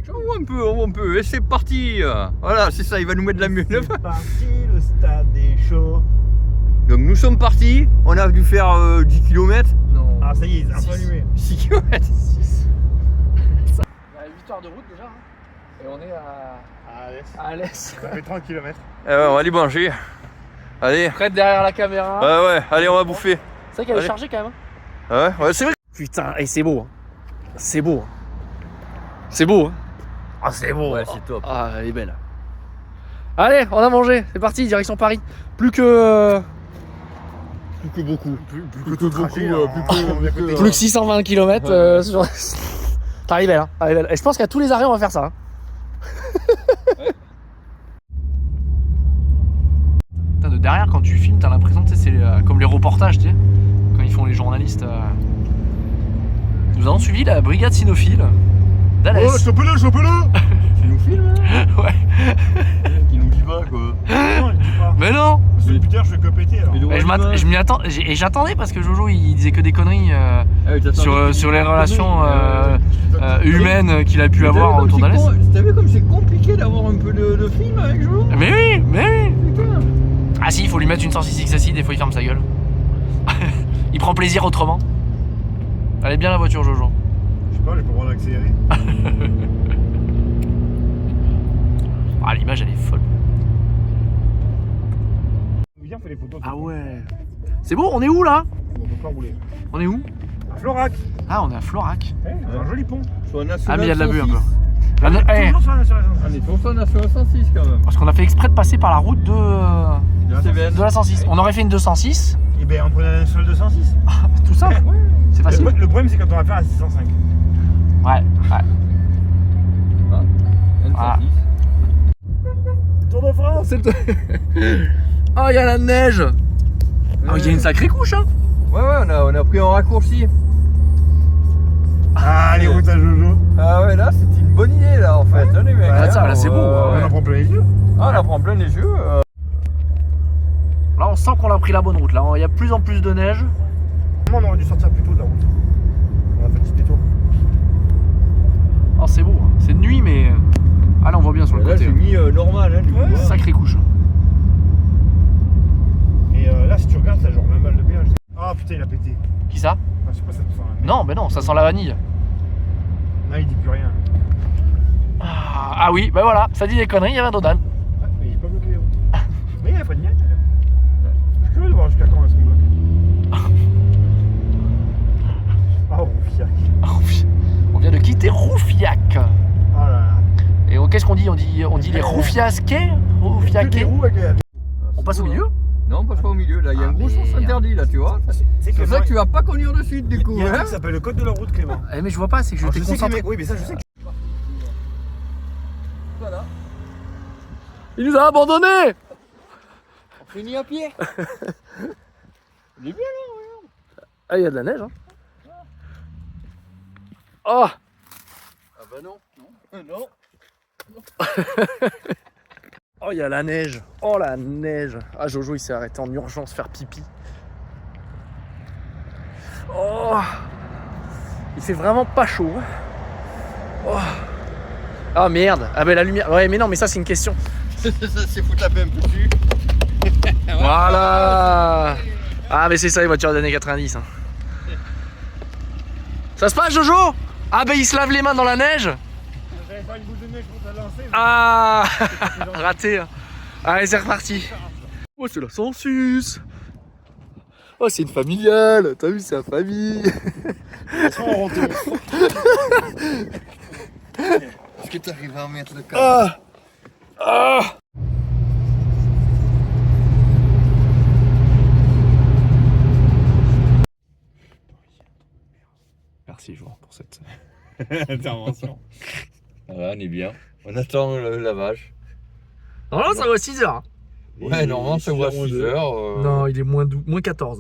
On voit un peu. Et c'est parti. Voilà, c'est ça, il va nous mettre de la mule. C'est parti, le stade est chaud. Donc nous sommes partis. On a dû faire 10 km. Non. Ah, ça y est, ils ont un peu allumé. 6 km. 6. Il y a 8 heures de route déjà. Et on est à Alès. Ça fait 30 km. On va aller manger. Allez. Prête derrière la caméra. Ouais, allez, on va bouffer. C'est vrai qu'elle est Allez. chargée quand même. Hein. Ouais, c'est vrai. Putain, et c'est beau. Hein. C'est beau. Hein. C'est beau. Hein. Ah, c'est beau. Ouais, c'est top. Ah, elle est belle. Allez, on a mangé. C'est parti, direction Paris. Plus que beaucoup. Plus que trajet, hein. Plus que 620 km sur... T'arrives belle, hein. T'arrives belle. Et je pense qu'à tous les arrêts, on va faire ça. Hein. Putain, de derrière, quand tu filmes, t'as l'impression que c'est comme les reportages, tu sais, quand ils font les journalistes. Nous avons suivi la brigade cynophile d'Alès. Oh, chope-le. Tu nous filmes là? Ouais. Il nous dit pas quoi. Non, il dit pas. Mais non. Parce que putain, je vais que péter alors. Mais Je m'y attends. Et j'attendais parce que Jojo il disait que des conneries sur les relations humaines qu'il a pu avoir autour d'Alès. T'as vu comme c'est compliqué d'avoir un peu de film avec Joe? Mais oui. Putain. Ah si, il faut lui mettre une 106X acide, des fois il ferme sa gueule. Il prend plaisir autrement. Elle est bien la voiture, Jojo. Je sais pas, j'ai pas le droit d'accélérer. Ah, l'image elle est folle. Viens, on fait des photos. Ah ouais. C'est beau, on est où là? On peut pas rouler. On est où? À Florac. Ah, on est à Florac. C'est un joli pont. Ah mais il y a de la vue un peu. Toujours sur la nationale. On est toujours sur la 106 quand même. Parce qu'on a fait exprès de passer par la route de la 106. On aurait fait une 206. Et ben on prenait la nationale 206. Tout simple. C'est facile. Le problème c'est quand on va faire la 605. Ouais. Ah. Tour de France. Oh, il y a la neige. Oh, il y a une sacrée couche, hein. Ouais, on a pris un raccourci. Ah, les routes à Jojo. Ah ouais, là c'était une bonne idée là en fait. Hein, les mecs, Ah, ça, là, c'est beau, On en prend plein les yeux. Ah, on en prend plein les yeux. Là, on sent qu'on a pris la bonne route. Là, il y a de plus en plus de neige. On aurait dû sortir plus tôt de la route. On a fait un petit détour. Oh, c'est beau. Hein. C'est de nuit, mais. Ah, là, on voit bien sur le Là côté. j'ai mis normal, hein, du coup. Ouais. Sacrée couche. Et là, si tu regardes, t'as genre 20 balles de péage. Ah putain, il a pété. Qui ça? Ah, je sais pas, ça te sent là. Non, mais non, ça sent la vanille. Là, il dit plus rien. Ah oui, ben voilà, ça dit des conneries, il y avait un Dodan. Ah, mais il est pas bloqué les routes. Mais il a pas de miette. Je suis curieux de voir jusqu'à quand est-ce qu'on bloque. Ah, Roufiac. On vient de quitter Roufiac. Oh là là. Et qu'est-ce qu'on dit? On dit les Roufiasquais. Roufiaquais. On passe au milieu? Non, on passe pas au milieu, là il y a un gros sens merde. interdit là, tu vois. C'est pour ça que tu vas pas conduire de suite du coup. Il y a un Hein truc qui s'appelle le code de la route, Clément. Eh, mais je vois pas, c'est que je Alors, t'ai je sais que les concentré. mecs- Oui, mais ça, je sais que. Voilà. Il nous a abandonnés. On finit à pied. Il est bien là, regarde. Ah, il y a de la neige, hein. Oh. Ah bah non. Non. Oh, il y a la neige. Oh, la neige. Ah, Jojo, il s'est arrêté en urgence faire pipi. Oh. Il fait vraiment pas chaud. Hein. Oh. Ah, merde. Ah, ben la lumière. Ouais, mais non, mais ça, c'est une question. Ça c'est foutre la paix un peu dessus. Voilà. Ah, mais c'est ça, les voitures des années 90. Hein. Ça se passe, Jojo? Ah, ben il se lave les mains dans la neige. J'avais pas une boule de neige pour te lancer. Ah. Raté. Hein. Allez, c'est reparti. Oh, c'est la 106. Oh, c'est une familiale. T'as vu, c'est la famille. On retourne. Est-ce que t'arrives à en mettre le cadre? Merci, João, pour cette Intervention. Voilà, on est bien. On attend le lavage. Non, ça va 6 heures. Ouais, normalement ça voit 6 heures. Non, il est moins 14.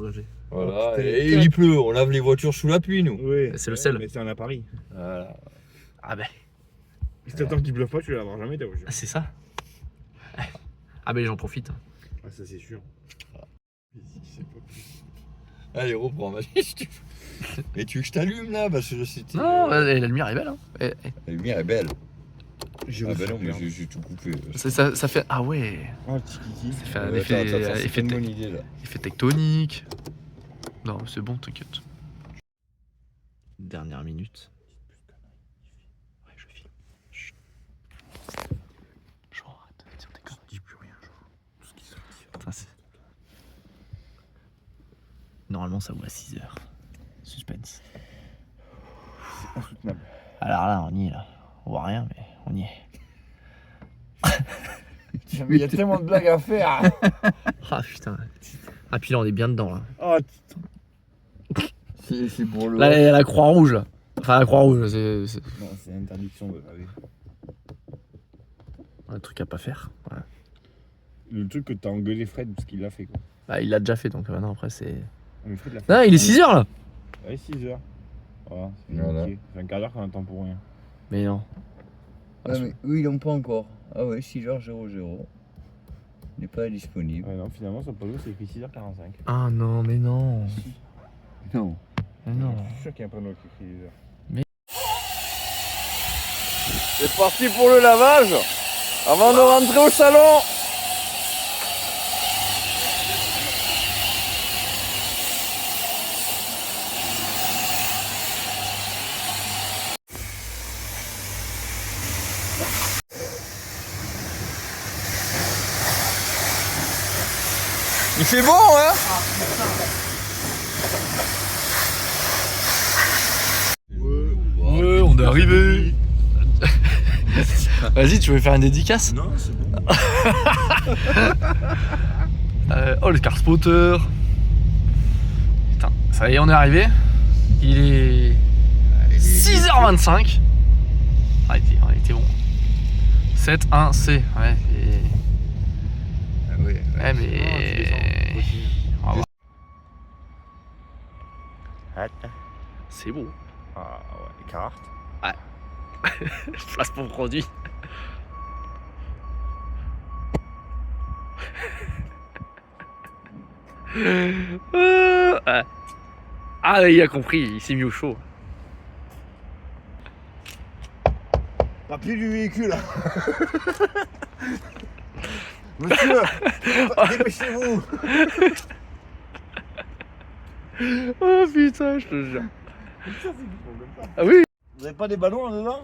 Voilà, Oh, putain, et il pleut, on lave les voitures sous la pluie nous. Oui. C'est le sel. Mais c'est un à Paris. Voilà. Ah, ben, Si t'attends qu'il bluffe pas, tu vas l'avoir jamais ta voiture. c'est ça. Ah, ben, j'en profite. Ah, ça, c'est sûr. Allez, reprends, vas-y. Si tu veux. Mais tu veux que je t'allume là? Parce que c'était. Non, la lumière est belle. Hein. La lumière est belle. J'ai Ah bah refait. non, mais j'ai tout coupé. Ça fait. Ah ouais. Oh, tiki. Ça fait un Attends, effet, c'est une bonne idée là. effet tectonique. Non, c'est bon, t'inquiète. Dernière minute. Ouais, je filme. Chut. Genre, arrête de dire des conneries. Je dis plus rien, genre. Tout ce qui sort. Putain, c'est. Normalement, ça ouvre à 6h. Suspense. C'est insoutenable. Alors là, on y est là. On voit rien, mais on y est. Il y a tellement de blagues à faire. Ah putain. Ah puis là, on est bien dedans là. Oh, C'est pour le. Là, il y a la croix rouge là. Enfin, la croix rouge, c'est non, c'est interdiction de laver. un truc à pas faire. Voilà. Le truc que t'as engueulé Fred parce qu'il l'a fait quoi. Bah, il l'a déjà fait donc maintenant après c'est. Mais Fred l'a fait. Non, il est 6h là. Ouais, 6h. Voilà, c'est Voilà. niqué. Ça fait un quart d'heure qu'on attend pour rien. Mais non. Ouais, mais eux ils l'ont pas encore. Ah ouais, 6h00. Il n'est pas disponible. Ouais, non, finalement, sur le panneau, c'est écrit 6h45. Ah non, mais non. Non. Mais non. Je suis sûr qu'il y a un panneau qui écrit 10h. C'est parti pour le lavage. Avant de rentrer au salon. Il fait bon, hein? Ouais, on est arrivé. Vas-y, tu veux faire une dédicace? Non, c'est bon. Oh, le car spotter. Putain, ça y est, on est arrivé. Il est 6h25. Ah, il était bon. 7-1-C. Ouais, Ah ouais. ouais, mais. On va voir. C'est beau. Ah ouais, carte. Placement produit. Ouais. Ah, il a compris, il s'est mis au chaud. Papier du véhicule. Monsieur, dépêchez-vous. Oh putain, je te jure. Ah oui. Vous avez pas des ballons là-dedans?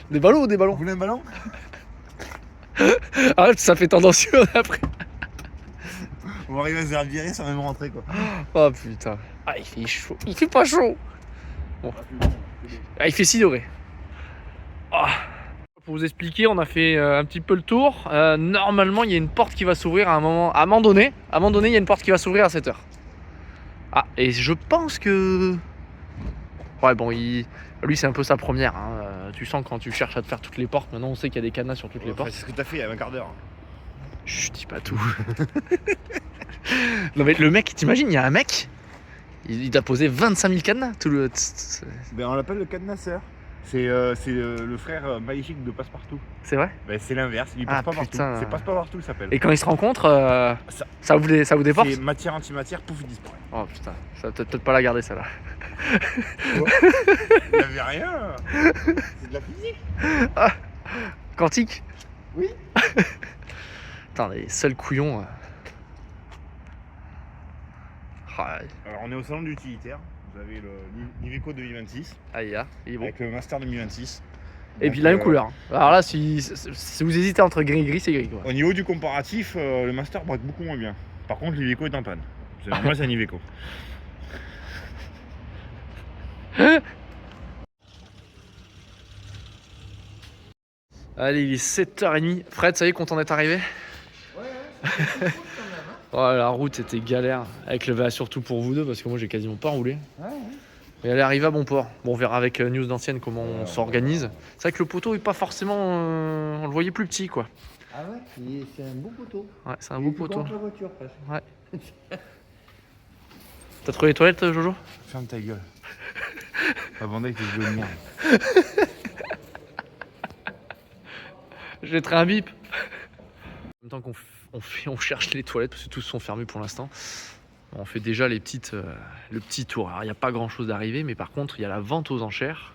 Des ballons ou des ballons? Vous voulez un ballon? Arrête, ça fait tendancieux après. On va arriver à se faire virer sans même rentrer quoi. Oh putain. Ah, il fait chaud. Il fait pas chaud. Bon. Ah, il fait 6 degrés. Ah. Pour vous expliquer, on a fait un petit peu le tour. Normalement, il y a une porte qui va s'ouvrir à un moment donné. À un moment donné, il y a une porte qui va s'ouvrir à 7h. Ah, et je pense que... Ouais, bon, lui, c'est un peu sa première. Hein. Tu sens quand tu cherches à te faire toutes les portes. Maintenant, on sait qu'il y a des cadenas sur toutes les portes. C'est ce que t'as fait il y a un quart d'heure. Je dis pas tout. Non, mais le mec, t'imagines, il y a un mec, il t'a posé 25 000 cadenas. Tout le... Ben, on l'appelle le cadenasseur. C'est le frère maléfique de Passepartout. C'est vrai? Ben, c'est l'inverse, il passe Ah, pas putain. partout. C'est Passe-Pas-Partout, il s'appelle. Et quand ils se rencontrent, ça vous déporte? C'est matière antimatière, pouf, il disparaît. Oh putain, ça va peut-être pas la garder celle-là. Il y avait rien. C'est de la physique. Quantique? Oui. Putain, les seuls couillons. Ah, Alors, on est au salon de l'utilitaire. Vous avez le Niveco 2026 il est bon. avec le Master 2026. Et puis la même couleur. Alors là, si vous hésitez entre gris et gris, c'est gris quoi. Au niveau du comparatif, le Master braque beaucoup moins bien. Par contre, l'Iveco est en panne. Moi, c'est un Iveco. Allez, il est 7h30. Fred, ça y est, content d'être arrivé? Ouais, Oh, la route était galère. Avec le surtout pour vous deux, parce que moi j'ai quasiment pas roulé. ouais. Et elle est arrivée à bon port. Bon, on verra avec News d'Ancienne comment on s'organise. C'est vrai que le poteau est pas forcément. On le voyait plus petit quoi. Ah ouais, c'est un beau poteau. Ouais, c'est un beau poteau. La voiture, presque. Ouais. T'as trouvé les toilettes, Jojo? Ferme ta gueule. Abandonne avec tes yeux de merde. Je mettrai un bip. En même temps qu'on cherche les toilettes, parce que tous sont fermés pour l'instant, on fait déjà le petit tour. Alors il n'y a pas grand chose d'arrivé, mais par contre il y a la vente aux enchères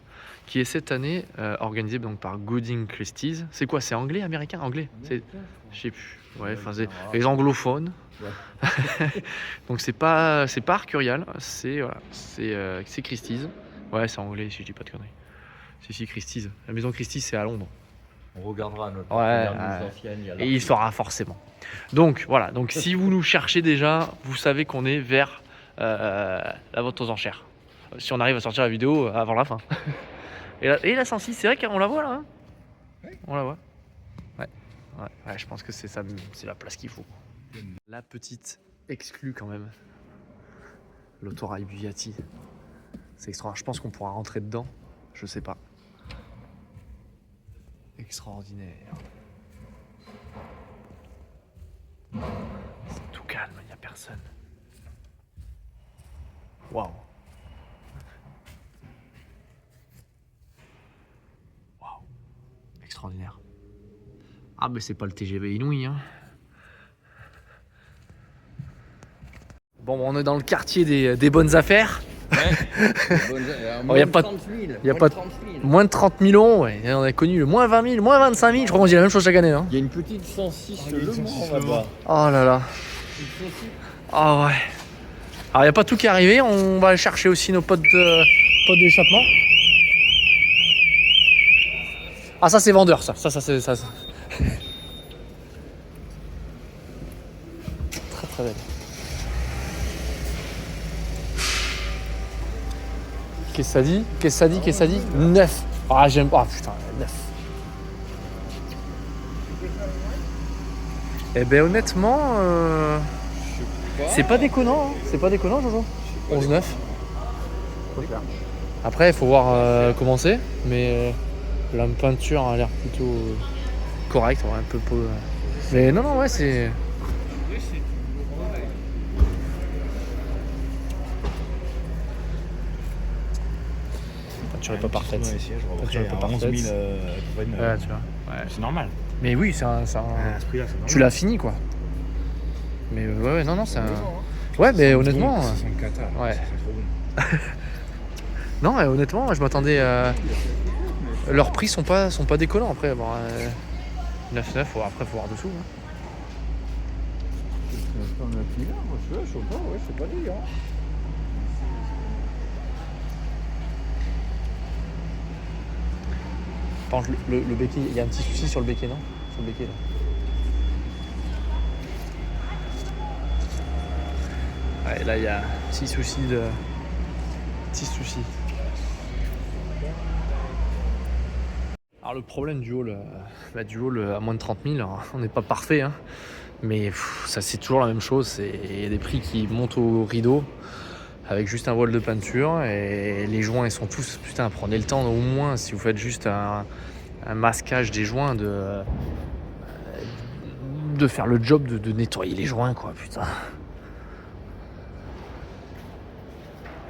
qui est cette année organisé donc par Gooding Christie's. C'est quoi? C'est anglais, américain? Anglais? C'est, je sais plus. Ouais, enfin c'est les anglophones. Ouais. Donc c'est pas Arcurial, c'est voilà, c'est Christie's. Ouais, c'est anglais si je dis pas de conneries. Si Christie's. La maison Christie's c'est à Londres. On regardera notre news ancienne. Et il saura forcément. Donc voilà, donc si vous nous cherchez déjà, vous savez qu'on est vers la vente aux enchères. Si on arrive à sortir la vidéo avant la fin. Et la 106, c'est vrai qu'on la voit là hein. Oui. On la voit. Ouais, je pense que c'est ça, c'est la place qu'il faut. La petite exclue quand même. L'autorail Bugatti. C'est extraordinaire. Je pense qu'on pourra rentrer dedans. Je sais pas. Extraordinaire. C'est tout calme, il n'y a personne. Waouh. Waouh. Extraordinaire. Ah mais c'est pas le TGV inouï hein. Bon, on est dans le quartier des bonnes affaires. Ouais. Y a pas moins de 30 000 euros, ouais. On a connu le moins 20 000, moins 25 000. Je crois qu'on dit la même chose chaque année. Hein. Il y a une petite 106 Le Mans là-bas. Oh là là. Ah ouais. Alors il n'y a pas tout qui est arrivé. On va aller chercher aussi nos potes d'échappement. Ah ça c'est vendeur ça. Ça. Très très belle. Qu'est-ce que ça dit 9. Ah j'aime pas. Oh, putain 9. Eh ben honnêtement c'est pas déconnant hein. C'est pas déconnant Jojo. 11-9. Après il faut voir comment c'est. Mais la peinture a l'air plutôt correcte, ouais, un peu mais non ouais c'est. La peinture est pas parfaite. La peinture est pas parfaite. 11 000 ouais, tu vois. Ouais. C'est normal. Mais oui, c'est un... Tu l'as fini quoi. Mais ouais, non, c'est un... Ouais, mais honnêtement... Ouais. Non, honnêtement, je m'attendais à... Leurs prix sont pas déconnants après. Bon, 9-9, après faut voir dessous. Hein. Je sais pas dire. Par contre, le béquet, il y a un petit souci sur le béquet, non? Sur le béquet, là. Ouais, là, il y a un petit souci de... Alors, le problème du hall, à moins de 30 000, on n'est pas parfait, hein. Mais ça, c'est toujours la même chose. Il y a des prix qui montent au rideau avec juste un voile de peinture et les joints, ils sont tous... Putain, prenez le temps au moins, si vous faites juste un masquage des joints, de faire le job de nettoyer les joints, quoi, putain.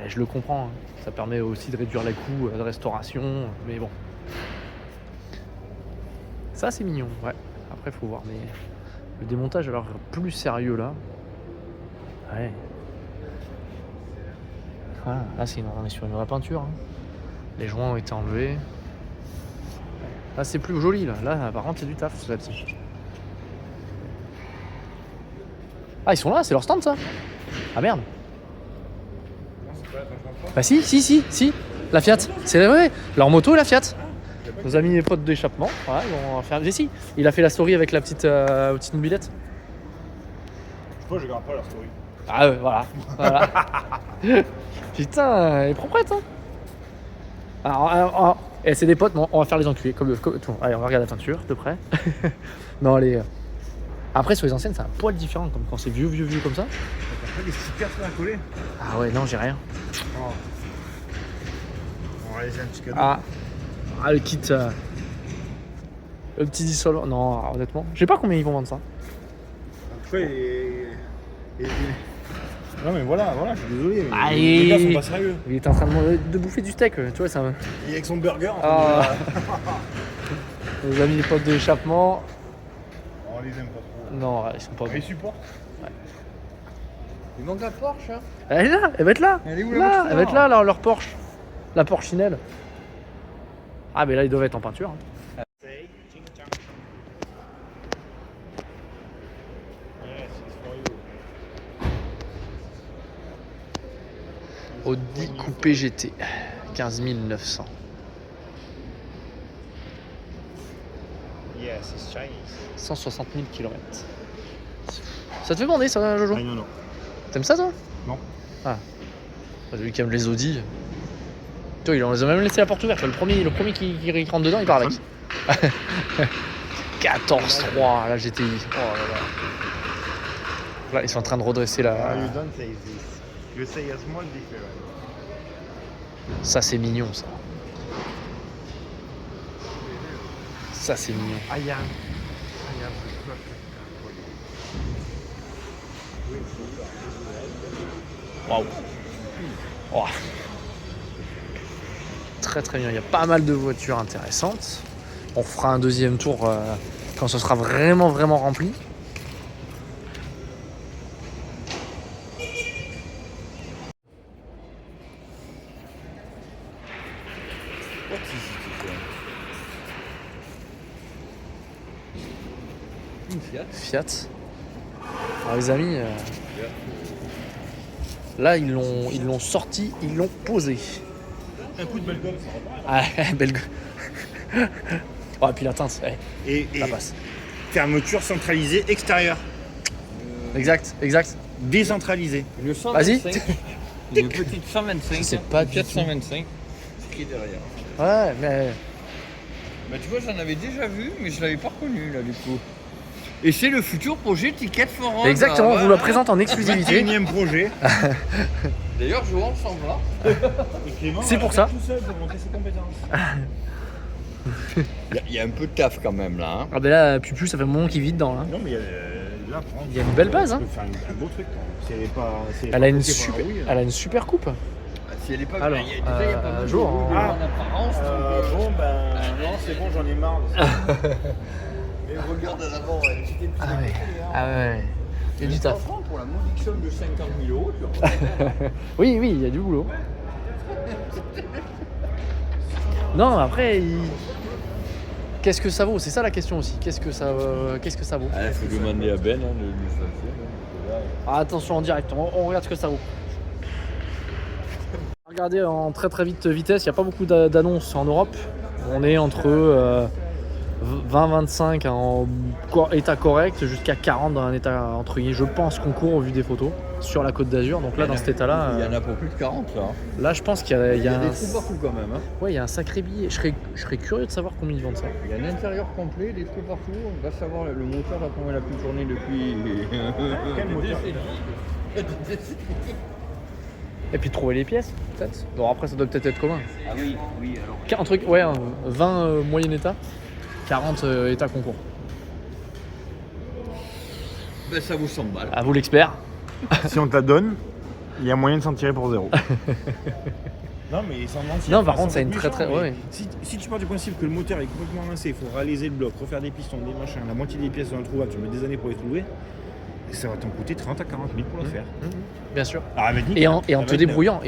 Et je le comprends, hein. Ça permet aussi de réduire les coûts de restauration, mais bon. Ça, c'est mignon, ouais. Après, faut voir, mais le démontage a l'air plus sérieux, là. Ouais. Voilà, là, on est sur une vraie peinture, hein. Les joints ont été enlevés. Là, c'est plus joli, là. Là, par contre, c'est du taf, là-dessus. Ah, ils sont là, c'est leur stand, ça. Ah, merde. Bah si, la Fiat. C'est ouais, leur moto, la Fiat. Nos amis et potes d'échappement. Voilà, ils vont faire... Mais si, il a fait la story avec la petite mobilette. Moi, je regarde pas leur story. Ah ouais, voilà. Putain, elle est proprette, hein. Alors, et c'est des potes, bon, on va faire les enculés. Comme tout. Allez, on va regarder la peinture de près. Non, allez. Après, sur les anciennes, c'est un poil différent, comme quand c'est vieux comme ça. T'as pas des stickers à coller? Ah ouais, non, j'ai rien. Oh. On va les un petit cadeau. Ah, le kit. Le petit dissolvant. Non, honnêtement, je sais pas combien ils vont vendre ça. Après, non mais voilà, je suis désolé, mais Ah, les gars sont pas sérieux. Il était en train de bouffer du steak, tu vois ça. Et avec son burger, Nos amis les potes d'échappement. on les aime pas trop. Non, ils sont pas On les bons. supporte. Il manque la Porsche, hein. Elle est là, elle va être là. Elle est où, là, la voiture elle va être là, leur Porsche. La Porschinelle. Ah, mais là, ils doivent être en peinture. Hein. Audi Coupé GT, 15 900. Yes, it's Chinese. 160 000 km. Ça te fait bander ça, Jojo? Ah non, non. T'aimes ça, toi? Non. Ah. Lui qui aime les Audi. Toi, ils ont même laissé la porte ouverte. Le premier qui rentre dedans, il part avec. 14-3, la GTI. Oh là là. Là, ils sont en train de redresser la. You don't say this. You say a small difference. Ça, c'est mignon, ça. Ça, c'est mignon. I am. Waouh. Oh. Très très bien. Il y a pas mal de voitures intéressantes. On fera un deuxième tour quand ce sera vraiment rempli. Une Fiat. Fiat. Alors les amis, là ils l'ont sorti, ils l'ont posé. Un coup de belle gomme, ça repart. Ah, belle oh, et puis la teinte, Et ça passe. fermeture centralisée extérieure. Exact. Décentralisée. Une 125. Vas-y. Une petite 125. C'est pas une Fiat du tout. 125. C'est qui est derrière. Ouais, mais Bah tu vois, j'en avais déjà vu, mais je l'avais pas reconnu là du coup. Et c'est le futur projet Ticket for All. exactement, on bah, vous le présente en exclusivité. 21e projet. D'ailleurs, je vois ensemble là. Et Clément C'est va pour le ça. faire tout seul pour monter ses compétences. Il y a un peu de taf quand même là. Hein. Ah ben là, Pupu, ça fait un moment qu'il vit dedans. Hein. Non mais là, prends. Il y a une belle base, hein. Tu peux faire un beau truc. C'est pas. Elle a une super coupe. Ah, si elle est pas Alors, déjà, il y a pas mal de jour, roues hein. en apparence. Bon ben non, c'est bon, j'en ai marre. Mais regarde à l'avant, elle était plus Ah ouais. Ah ouais. Il y a du taf. Pour la modique somme de 50 000 €, tu vois. Oui, il y a du boulot. Non, après, qu'est-ce que ça vaut? C'est ça la question aussi. Qu'est-ce que ça vaut? Il faut demander à Ben hein, de licencier. Ah, attention en direct, on regarde ce que ça vaut. Regardez en très vite vitesse, il n'y a pas beaucoup d'annonces en Europe. On est entre 20-25 en état correct jusqu'à 40 dans un état entre guillemets, je pense, concours au vu des photos sur la Côte d'Azur. Donc là, dans cet état-là, Il y en a pour plus de 40 là. là je pense qu'il y a, Il y a des trous partout quand même. Hein. ouais, il y a un sacré billet. Je serais curieux de savoir combien ils vendent ça. Il y a un intérieur complet, des trous partout. On va savoir le moteur là comment il a pu tourner depuis. Quel moteur? Et puis trouver les pièces, peut-être. Bon, après, ça doit peut-être être commun. Ah oui, alors. Un truc, ouais, 20 moyen état, 40 état concours. Ben ça vous semble mal. À vous l'expert. Si on te la donne, il y a moyen de s'en tirer pour zéro. Non mais sans mentir. Non, par contre, ça a une très. Ouais. Si tu pars du principe que le moteur est complètement rincé, il faut réaliser le bloc, refaire des pistons, des machins, la moitié des pièces sont introuvables, tu mets des années pour les trouver, et ça va t'en coûter 30 à 40 000 pour le faire. Bien sûr. Ah, avec Et en te débrouillant,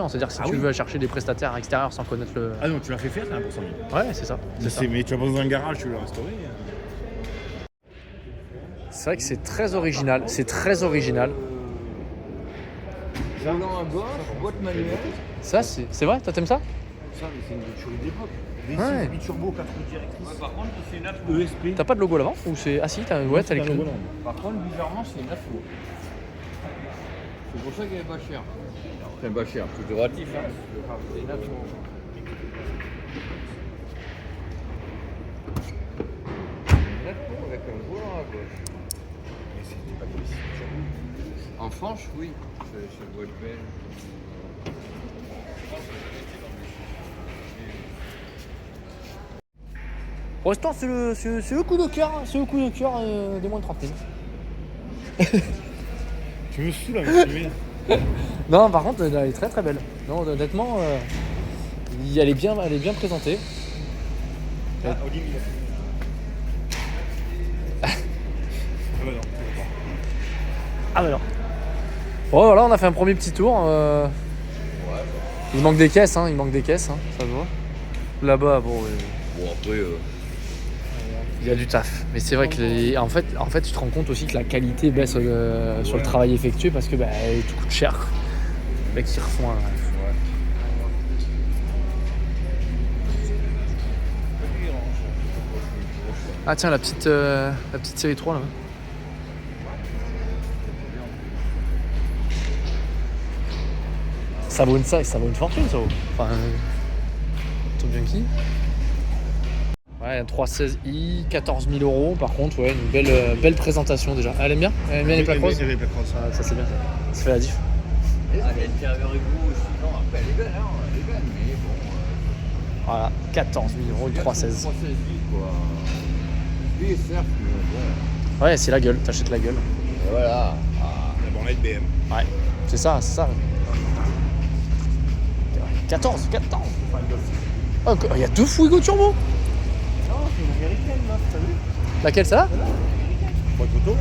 c'est-à-dire que si Ah tu oui. veux aller chercher des prestataires extérieurs sans connaître le. Ah non, tu l'as fait faire, c'est 1% mieux. Ouais, c'est ça. Mais tu vas pas dans un garage, tu l'as restauré. C'est vrai que c'est très original. C'est très original. Volant à gauche, boîte manuelle. Ça, c'est vrai, toi t'aimes ça? Ça, mais c'est une voiture d'époque. Ouais. V6 turbo, 4 roues directrices. Par contre, c'est une atmo. ESP. T'as pas de logo à l'avant? Ou c'est. Ah si, t'as l'écrit. Par contre, bizarrement, c'est une atmo. C'est pour ça qu'elle est pas chère. C'est pas cher, c'est relatif. Hein. C'est une atmo. Une atmo avec un volant à gauche. Mais c'était pas des V6 turbo. En France, oui. Ça doit être belle. Pour l'instant, c'est le coup de cœur, des moins de 30 000. Tu me saoules avec ce Non, par contre, elle est très très belle. Non, honnêtement, elle est bien présentée. Ah, Olivier. Ah bah non, Ah bah non. Bon, voilà, on a fait un premier petit tour. Il manque des caisses, ça se voit. Là-bas, bon, Bon, après, il y a du taf. Mais c'est vrai que, en fait, tu te rends compte aussi que la qualité baisse sur le travail effectué parce que tout coûte cher. Les mecs, ils refont un. Ah tiens, la petite série 3 là. Ça vaut une fortune ça vaut. Enfin, Top Junkie. Ouais, un 316i, 14 000 €. Par contre, ouais, une belle présentation déjà. Elle aime bien les plaques roses. Ah, ça c'est bien. Ça fait la diff. à l'intérieur et vous aussi. Non, après, elle est belle, hein. Elle est belle, mais bon. Voilà, 14 000 €, 316. 316 quoi. Oui, certes, mais bon. Ouais, c'est la gueule, t'achètes la gueule. Et voilà. Ah. La bornette BM. Ouais, c'est ça. 14. Oh, il y a 2 Fuego Turbo. Non, c'est une américaine, là, t'as vu? Laquelle ça? Pas de photo.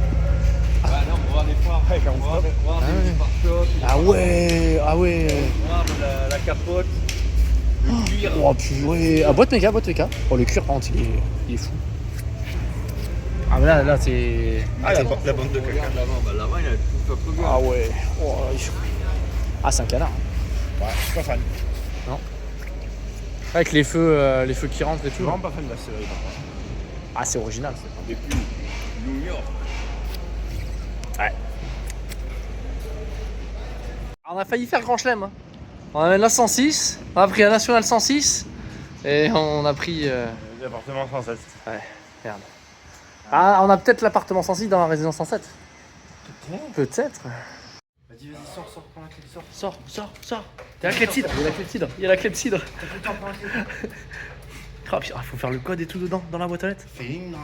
Ah non, on va voir des phares. Ouais, On va voir des pare-chocs. Ah ouais. On va voir la capote. Le cuir. Oh purée. Ah, boîte méca. Oh, le cuir, par contre, il est fou. Ah, mais là, c'est. Ah, la bande de caca. Regarde l'avant, il a tout fait peu. Ah ouais. Oh, il est fou. Ah, c'est un canard. Ouais, je suis pas fan. Avec les feux qui rentrent et Je suis tout. vraiment pas fan de la série, par contre. Ah, c'est original. Depuis New York. Ouais. On a failli faire Grand Chelem. Hein. On a la 106, on a pris la Nationale 106 et on a pris. L'appartement 107. Ouais, merde. Ah, on a peut-être l'appartement 106 dans la résidence 107. Peut-être. Vas-y, sors, prends la clé, sors. Sors. Il y a la clepsydre. Oh, putain, faut faire le code et tout dedans, dans la boîte à lettres. Féline,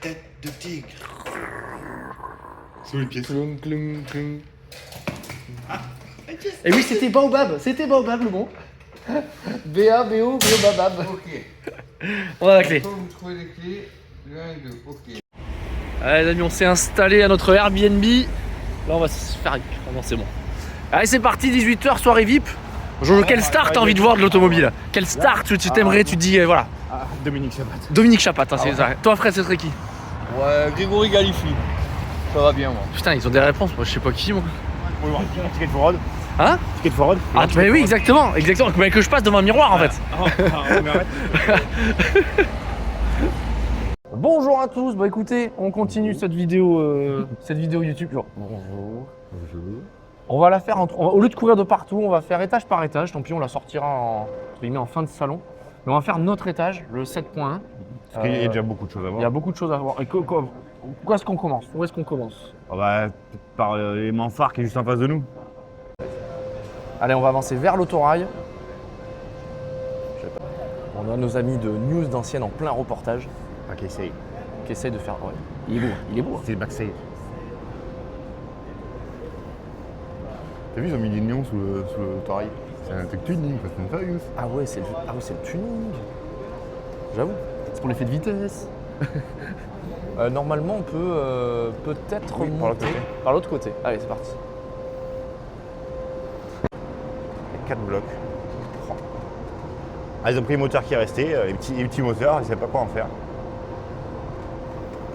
tête de tigre. Sous les pieds. Clung. Et oui, c'était Baobab le bon. B-A-B-O, Baobab. Ok. On a la clé. Quand vous trouvez les clés, 1, 2, ok. Allez les amis, on s'est installé à notre Airbnb. Là on va se faire... Oh non, c'est bon. Allez, c'est parti, 18h, soirée VIP. Jojo, quelle star t'as envie de voir de l'automobile? Quelle star tu t'aimerais, tu te dis, voilà. Ah, Dominique Chapat. Dominique Chapat, hein, c'est ça. Toi Fred, ce serait qui? Ouais, Grégory Galifi. Ça va bien, moi. Putain, ils ont des réponses, moi je sais pas qui, moi. On va voir un ticket de forward. Hein? Ticket de forward. Ah, mais oui, exactement. Mais que je passe devant un miroir en fait. Mais arrête. Bonjour à tous, bah écoutez, on continue cette vidéo YouTube. Bonjour. On va la faire au lieu de courir de partout, on va faire étage par étage. Tant pis, on la sortira en fin de salon. Mais on va faire notre étage, le 7.1. Parce qu'il y a déjà beaucoup de choses à Il voir. y a beaucoup de choses à voir. Et où est-ce qu'on commence? Oh bah, par l'élément phare qui est juste en face de nous. Allez, on va avancer vers l'autorail. On a nos amis de News d'Ancienne en plein reportage Ok, essaye. qui essayent de faire. Ouais. Il est beau. Hein. C'est le backstage. T'as vu, ils ont mis des néons sous le torail. C'est un truc tuning, Fast and Furious. Ah ouais, c'est le tuning. J'avoue. C'est pour l'effet de vitesse. Normalement, on peut peut-être Oui, monter par l'autre côté. Allez, c'est parti. Il y a 4 blocs. Ah, ils ont pris le moteur qui est resté, les petits moteurs, ils ne savaient pas quoi en faire.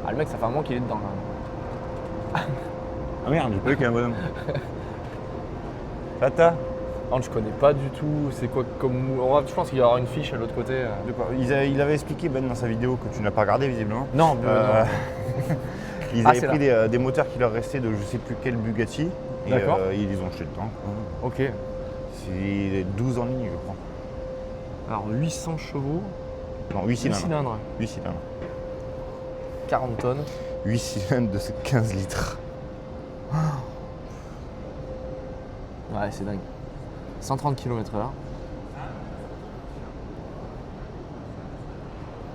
Ah, le mec, ça fait un moment qu'il est dedans là. Ah merde, j'ai pas vu qu'il y a un bonhomme. Tata. Non, je connais pas du tout. C'est quoi comme. Je pense qu'il y aura une fiche à l'autre côté. De quoi il avait expliqué, Ben, dans sa vidéo, que tu n'as pas regardé visiblement. Non, non. Ils Ah, avaient c'est pris des moteurs qui leur restaient de je sais plus quel Bugatti. Et D'accord. ils les ont jetés dedans. Ok. C'est 12 en ligne, je crois. Alors 800 chevaux, Non, 8 8 cylindres. cylindres, 8 cylindres. 40 tonnes. 8 cylindres de 15 litres. Ouais, c'est dingue. 130 km/h.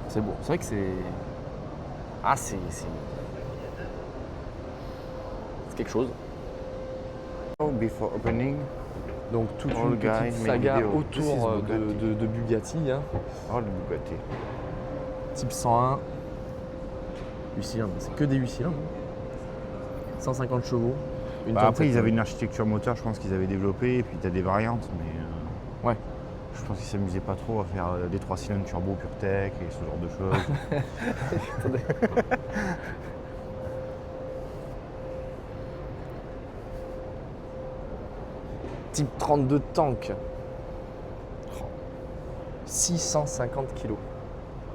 C'est beau. C'est vrai que c'est. Ah, c'est quelque chose. Before opening, Donc toute All une guy petite made saga video. autour This is de Bugatti. Hein. oh le Bugatti. Type 101. 8 cylindres, c'est que des 8 cylindres. 150 chevaux. Bah après, ils avaient une architecture moteur, je pense qu'ils avaient développé, et puis tu as des variantes, mais Ouais. Je pense qu'ils s'amusaient pas trop à faire des 3 cylindres turbo PureTech et ce genre de choses. Type 32 tank. 650 kg.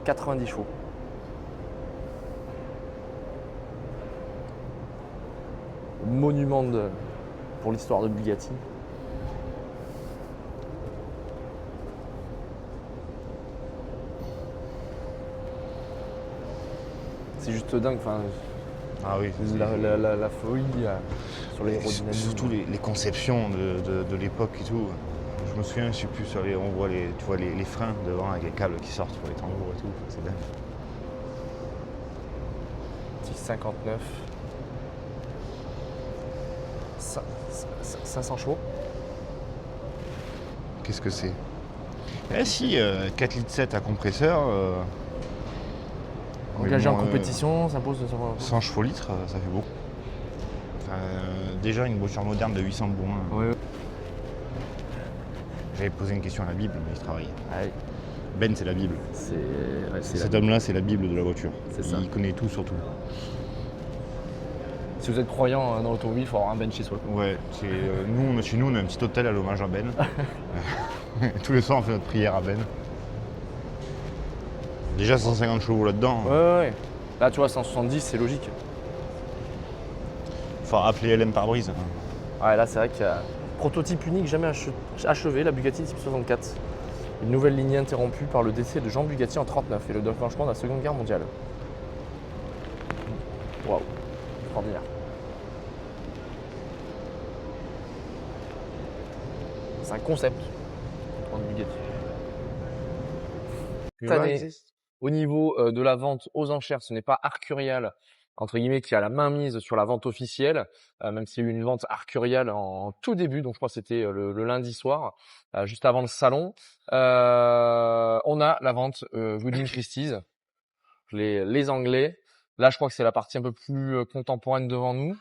90 chevaux. Monument pour l'histoire de Bugatti. C'est juste dingue, enfin, Ah oui, la folie sur l'aérodynamique. surtout les conceptions de l'époque et tout. Je me souviens, je sais plus, on voit tu vois les freins devant avec les câbles qui sortent pour les tambours et tout. C'est dingue. 1059. 500 chevaux. Qu'est-ce que c'est? Eh si, 4 litres 7 à compresseur. Engagé mais bon, en compétition, ça pose 100 chevaux litres, ça fait beaucoup. Enfin, déjà une voiture moderne de 800 bourrins. Ouais. J'avais posé une question à la Bible, mais il travaille. Ouais, Ben, c'est la Bible. c'est Cet homme-là, c'est la Bible de la voiture. C'est ça. Il connaît tout sur tout. Si vous êtes croyant dans l'automobile, il faut avoir un Ben chez soi. Ouais, chez nous, on a un petit hôtel à l'hommage à Ben. Tous les soirs, on fait notre prière à Ben. Déjà 150 chevaux là-dedans. Ouais. Là, tu vois, 170, c'est logique. Faut appeler LM pare-brise. Ouais, là, c'est vrai qu'il y a prototype unique jamais achevé, la Bugatti Type 64. Une nouvelle lignée interrompue par le décès de Jean Bugatti en 1939 et le déclenchement de la Seconde Guerre mondiale. Waouh, extraordinaire. C'est un concept de Bugatti. Cette année, au niveau de la vente aux enchères, ce n'est pas Arcurial, entre guillemets, qui a la main mise sur la vente officielle, même s'il y a eu une vente Arcurial en tout début, donc je crois que c'était le lundi soir, juste avant le salon. On a la vente Woodin Christie's, les Anglais. Là, je crois que c'est la partie un peu plus contemporaine devant nous.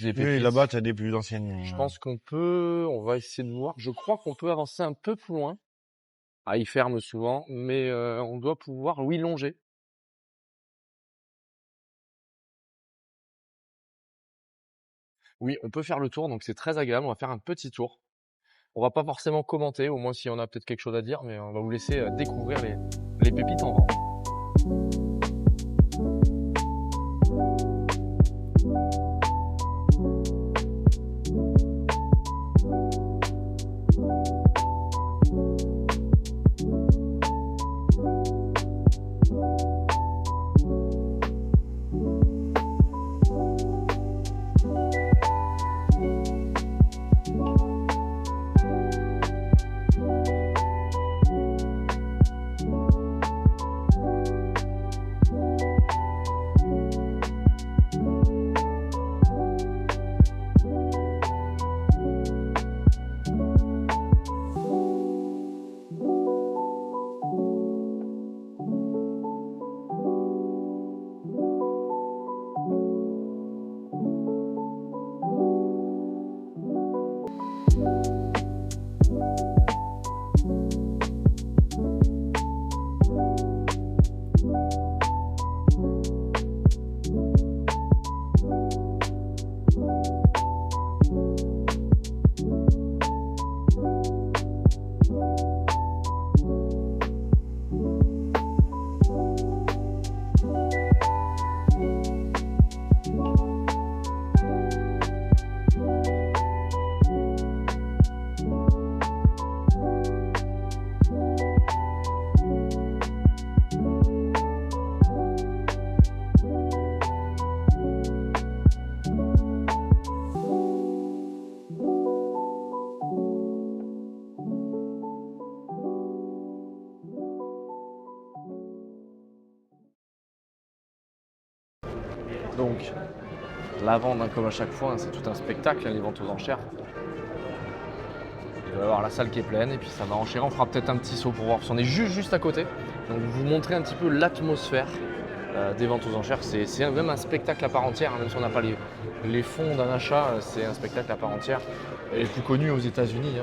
Oui, là-bas, tu as des plus anciennes. Je pense on va essayer de voir. Je crois qu'on peut avancer un peu plus loin. Ah, il ferme souvent, mais on doit pouvoir, oui, longer. Oui, on peut faire le tour, donc c'est très agréable. On va faire un petit tour. On va pas forcément commenter, au moins si on a peut-être quelque chose à dire, mais on va vous laisser découvrir les pépites en vente. Donc, la vente, comme à chaque fois, c'est tout un spectacle, les ventes aux enchères. Il va y avoir la salle qui est pleine et puis ça va enchérir. On fera peut-être un petit saut pour voir, parce qu'on est juste à côté. Donc, vous montrer un petit peu l'atmosphère des ventes aux enchères. C'est même un spectacle à part entière, même si on n'a pas les fonds d'un achat, c'est un spectacle à part entière. Et le plus connu aux États-Unis.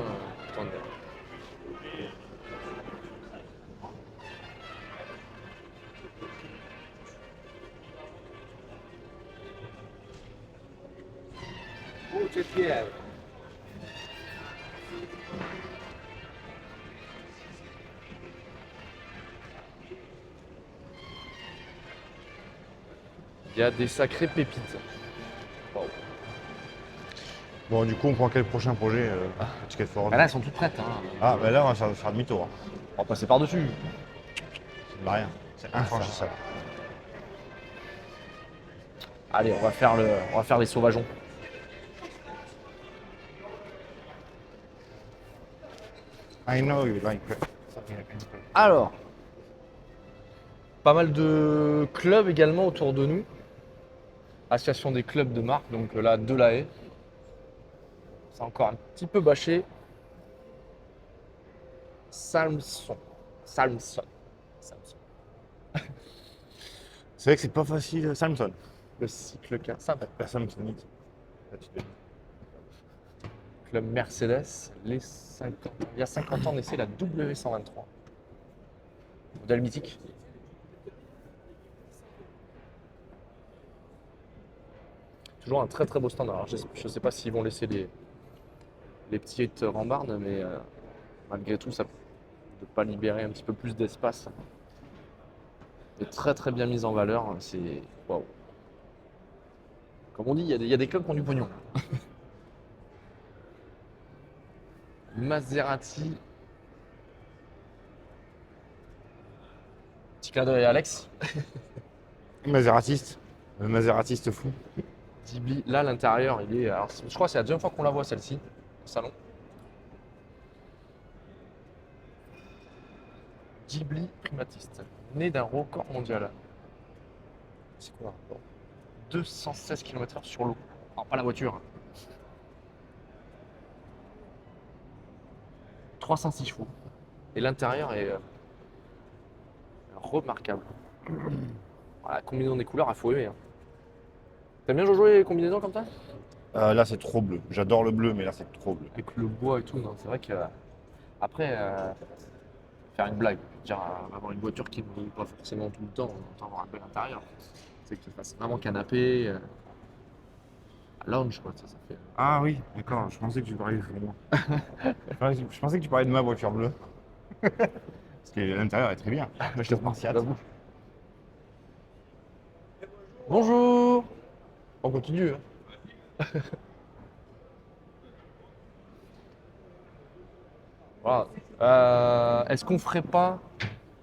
Il y a des sacrées pépites. Wow. Bon, du coup, on prend quel prochain projet Ticket for All. Bah là, elles sont toutes prêtes. Hein. Ah, bah là, on va faire demi-tour. Hein. On va passer par-dessus. Ça ne va rien. C'est infranchissable. Allez, on va faire les sauvageons. I know you like it. Alors, pas mal de clubs également autour de nous. Association des clubs de marque, donc là, de la haie. C'est encore un petit peu bâché. Samson. C'est vrai que c'est pas facile, Samson. Le cycle 15. Sympa. La Samsonite. Club Mercedes, les 50. Il y a 50 ans, on essaie la W123. Modèle mythique. Toujours un très très beau standard. Alors, je ne sais pas s'ils vont laisser les petites rambardes, mais malgré tout, ça ne pas libérer un petit peu plus d'espace. C'est très très bien mis en valeur. C'est waouh. Comme on dit, il y a des clubs qui ont du pognon. Maserati. Petit clin d'œil à Alex. Maseratiste. Le Maseratiste fou. Ghibli. Là, l'intérieur, il est. Alors, je crois que c'est la deuxième fois qu'on la voit celle-ci au salon. Ghibli primatiste, né d'un record mondial. C'est quoi? 216 km/h sur l'eau. Alors, pas la voiture. 306 chevaux. Et l'intérieur est remarquable. Voilà, la combinaison des couleurs, il faut aimer. Hein. T'aimes bien jouer les combinaisons comme ça? Là, c'est trop bleu. J'adore le bleu, mais là, c'est trop bleu. Avec le bois et tout, non, c'est vrai que. Après, faire une blague, dire avoir une voiture qui ne brille pas forcément tout le temps, autant avoir un bel intérieur. C'est que tu fasses vraiment canapé, lounge, quoi, ça fait. Ah oui, d'accord. Je pensais que tu parlais de moi. Je pensais que tu parlais de ma voiture bleue. Parce que l'intérieur est très bien. Je te remercie, j'avoue. Bonjour. On continue. Hein. Voilà. Est-ce qu'on ferait pas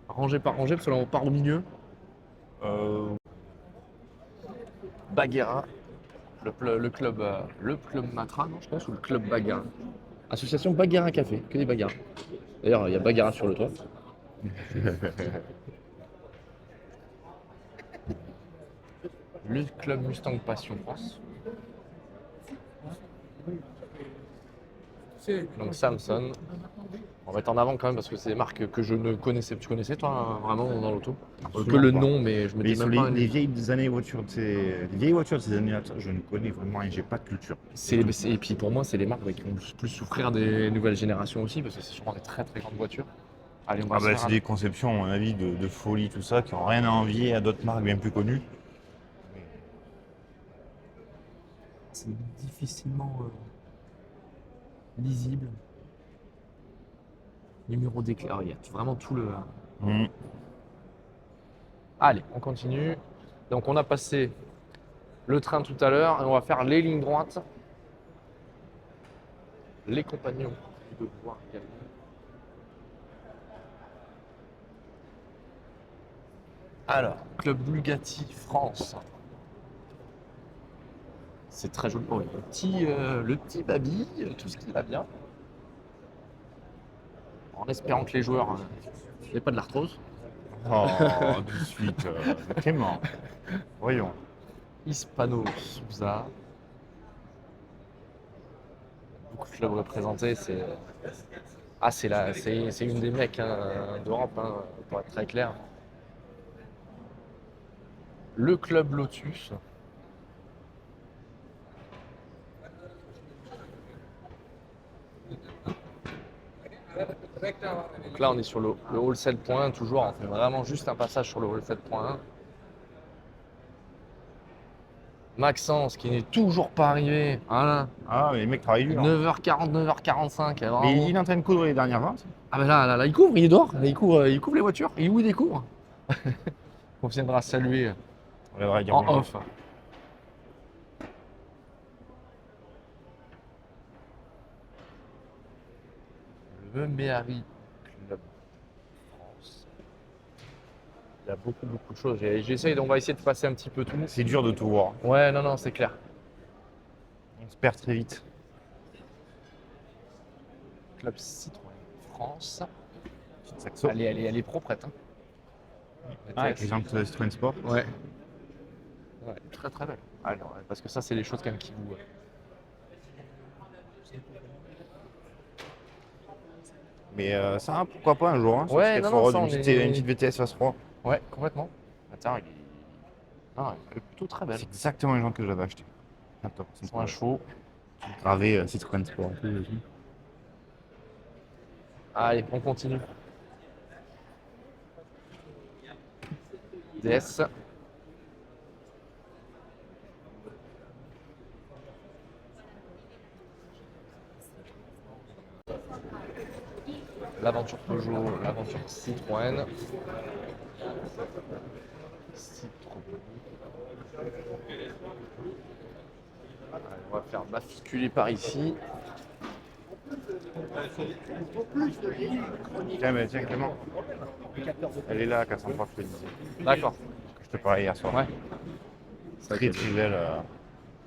rangée par rangée, parce que là on part au milieu. Baguera, le club Matra, non, je pense, ou le club Baguera. Association Baguera Café, que des Baguera. D'ailleurs, il y a Baguera sur le toit. Le club Mustang Passion France. Donc Samson. On va mettre en avant quand même parce que c'est des marques que je ne connaissais. Tu connaissais toi vraiment dans l'auto? Que le nom, mais je me dis même pas. Les vieilles années voitures, les vieilles voitures de ces années-là, je ne connais vraiment rien. J'ai pas de culture. Et puis pour moi, c'est les marques qui vont plus souffrir des nouvelles générations aussi parce que c'est sûrement des très très grandes voitures. Allez, on va se faire c'est des conceptions, à mon avis, de folie, tout ça, qui n'ont rien à envier à d'autres marques bien plus connues. C'est difficilement lisible. Numéro déclaré, il y a vraiment tout le. Allez, on continue. Donc on a passé le train tout à l'heure et on va faire les lignes droites. Les compagnons du devoir également. Alors, Club Bugatti France. C'est très joli. Oh, le petit baby, tout ce qui va bien. En espérant que les joueurs n'aient pas de l'arthrose. Oh, tout de suite, Clément. Voyons. Hispano Souza. Beaucoup de clubs représentés. C'est une des mecs d'Europe, hein, pour être très clair. Le club Lotus. Donc là, on est sur le hall 7.1 toujours. On fait vraiment juste un passage sur le hall 7.1. Maxence qui n'est toujours pas arrivé. Voilà. Ah, mais les mecs travaillent dur. 9h40, 9h45. Mais Bravo. il est en train de coudre les dernières ventes. Ah ben là, il couvre, il est dehors. Là, il couvre les voitures. Et où il découvre on viendra saluer On viendra dire en bonjour. off. Le Méhari Club France. Il y a beaucoup de choses. J'essaye, on va essayer de passer un petit peu tout. C'est dur de tout voir. Ouais, non, c'est clair. On se perd très vite. Club Citroën France. Petite saxo. Elle est proprette. Hein. Ah, avec les gens de Citroën Sport. Ouais. Ouais, très très belle. Alors, parce que ça, c'est les choses quand même qui vous. Mais ça, pourquoi pas un jour. Hein, Ouais, non, ça, une petite VTS Phase 3. Ouais, complètement. Attends, non, elle est plutôt très belle. C'est exactement les gens que j'avais acheté. Attends, Ils sont un chevaux. gravé Citroën Sport. Allez, on continue. DS. L'aventure Peugeot, l'aventure Citroën. Allez, on va faire basculer par ici. Tiens, Clément. Elle est là, à 403, je te disais. D'accord. Je te parlais hier soir. Ouais. Très très belle.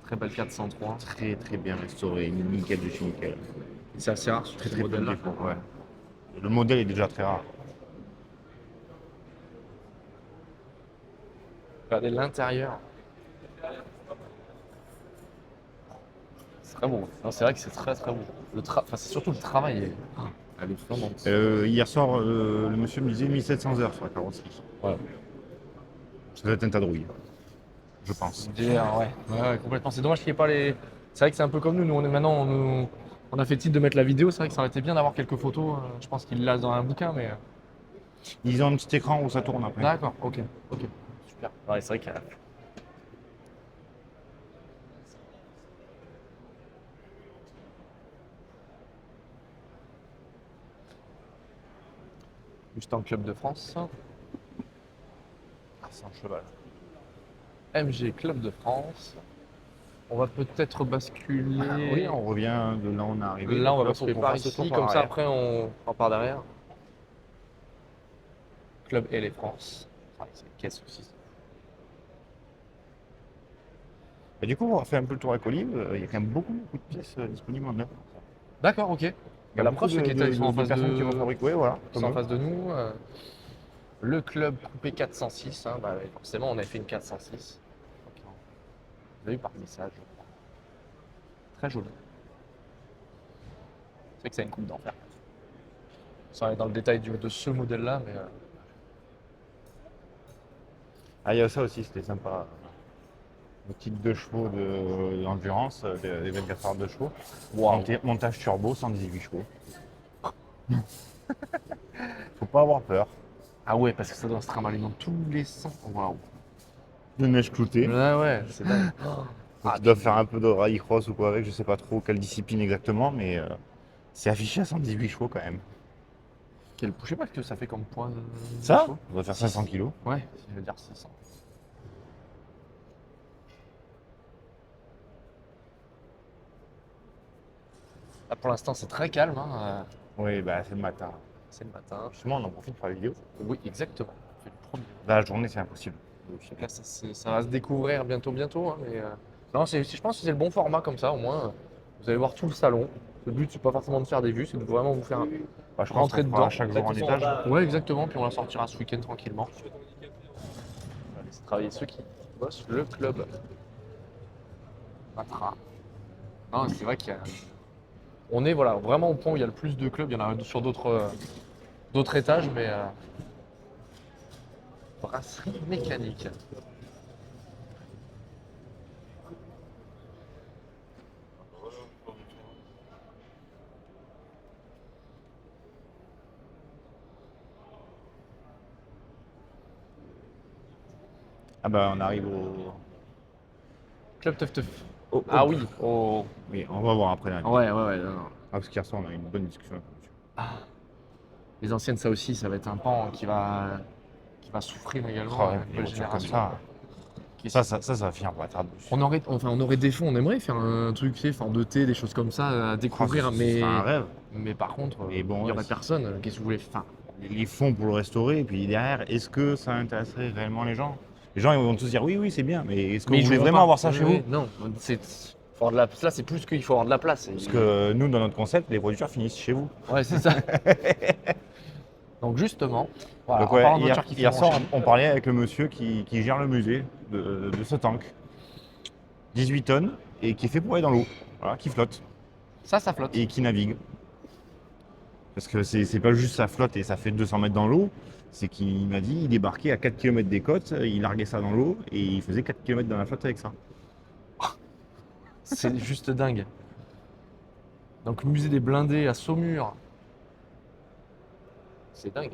Très belle 403. Très très bien restaurée. Nickel de chez nickel. C'est assez rare sur Très ce très peu de modèle-là. défauts, ouais. Le modèle est déjà très rare. Regardez l'intérieur. C'est très beau. Non, c'est vrai que c'est très très beau. Enfin, c'est surtout le travail. Elle est flambante. Hier soir, le monsieur me disait 1700 heures sur la carrosserie. Ouais. Ça doit être un tas de rouille, je pense. Ouais, complètement. C'est dommage qu'il n'y ait pas les. C'est vrai que c'est un peu comme nous. Nous, on est maintenant. On a fait titre de mettre la vidéo. C'est vrai que ça aurait été bien d'avoir quelques photos. Je pense qu'il l'a dans un bouquin, mais. Ils ont un petit écran où ça tourne après. D'accord, ok. Super. Ouais, c'est vrai qu'il y a. Juste en Club de France. Ah, c'est un cheval. MG Club de France. On va peut-être basculer. Ah, oui, on revient de là où on est arrivé. Là, on va Là, basculer faut qu'on par fasse le ici. tour par Comme ça, arrière. après, on repart derrière. Club LA France. Ah, c'est une caisse aussi. Et du coup, on va faire un peu le tour avec Olive. Il y a quand même beaucoup de pièces disponibles en neuf. D'accord, ok. Il y a La beaucoup preuve, c'est qu'ils sont en face personnes qui de. refabriquent, ouais, voilà. Ils sont en face de nous. Le club coupé 406. Hein, bah, ouais, forcément, on avait fait une 406. Ok. Vous avez vu par message. Très joli. C'est vrai que ça a une coupe d'enfer. Sans aller dans le détail de ce modèle-là, mais. Ah, il y a ça aussi, c'était sympa. Le type 2 chevaux d'endurance, des 24 heures de chevaux. Waouh. Montage turbo, 118 chevaux. Faut pas avoir peur. Ah ouais, parce que ça doit se trimballer dans tous les sens. Waouh. De neige cloutée. Ouais, c'est dingue. Donc, ils doivent faire un peu de rallycross ou quoi avec, je sais pas trop quelle discipline exactement, mais c'est affiché à 118 chevaux quand même. Je sais pas ce que ça fait comme poids. Ça chevaux. On doit faire 500 kilos. Ouais, je veux dire 600. Là, pour l'instant, c'est très calme. Hein. Oui, bah c'est le matin. C'est le matin. Justement, on en profite pour la vidéo. Oui, exactement. On fait le premier. Là, la journée, c'est impossible. Donc là, ça va se découvrir bientôt. Hein, mais, non, je pense que c'est le bon format comme ça. Au moins, vous allez voir tout le salon. Le but, c'est pas forcément de faire des vues, c'est de vraiment vous faire Bah, je pense rentrer qu'on fera dedans. chaque jour un étage. Ouais, exactement. Puis on la sortira ce week-end tranquillement. On va laisser travailler ceux qui bossent le club. Patra. Non, c'est vrai qu'il y a. On est voilà, vraiment au point où il y a le plus de clubs. Il y en a sur d'autres étages, mais. Brasserie mécanique. Ah bah on arrive au... Club Teuf Teuf. au- Ah au- oui, Oui, on va voir après là. ouais, non, non. Ah, parce qu'hier soir, on a eu une bonne discussion. Les anciennes, ça aussi, ça va être un pan qui va souffrir également. Oh, ouais, La les nouvelle voitures comme génération. ça va finir par être abouti. On aurait des fonds, on aimerait faire un truc, tu sais, enfin, de thé, des choses comme ça à découvrir, Ce serait un rêve. mais par contre, Mais bon, il n'y ouais, aurait c'est- personne. Qu'est-ce que vous voulez faire? Enfin, Les fonds pour le restaurer, et puis derrière, est-ce que ça intéresserait réellement les gens? Les gens ils vont tous dire oui, oui, c'est bien, mais est-ce que mais vous ils voulez joueront vraiment pas. avoir ça Oui, chez oui, vous? non, faut avoir là, c'est plus qu'il faut avoir de la place. Parce que nous, dans notre concept, les voitures finissent chez vous. Ouais, c'est ça. Donc justement, voilà, Donc en ouais, parlant de hier, voitures qui hier finiront soir, chez nous. on parlait avec le monsieur qui gère le musée de ce tank. 18 tonnes, et qui est fait pour aller dans l'eau. Voilà, qui flotte. Ça flotte. Et qui navigue. Parce que c'est pas juste ça flotte et ça fait 200 mètres dans l'eau, c'est qu'il m'a dit il débarquait à 4 km des côtes, il larguait ça dans l'eau et il faisait 4 km dans la flotte avec ça. C'est juste dingue. Donc musée des blindés à Saumur. C'est dingue.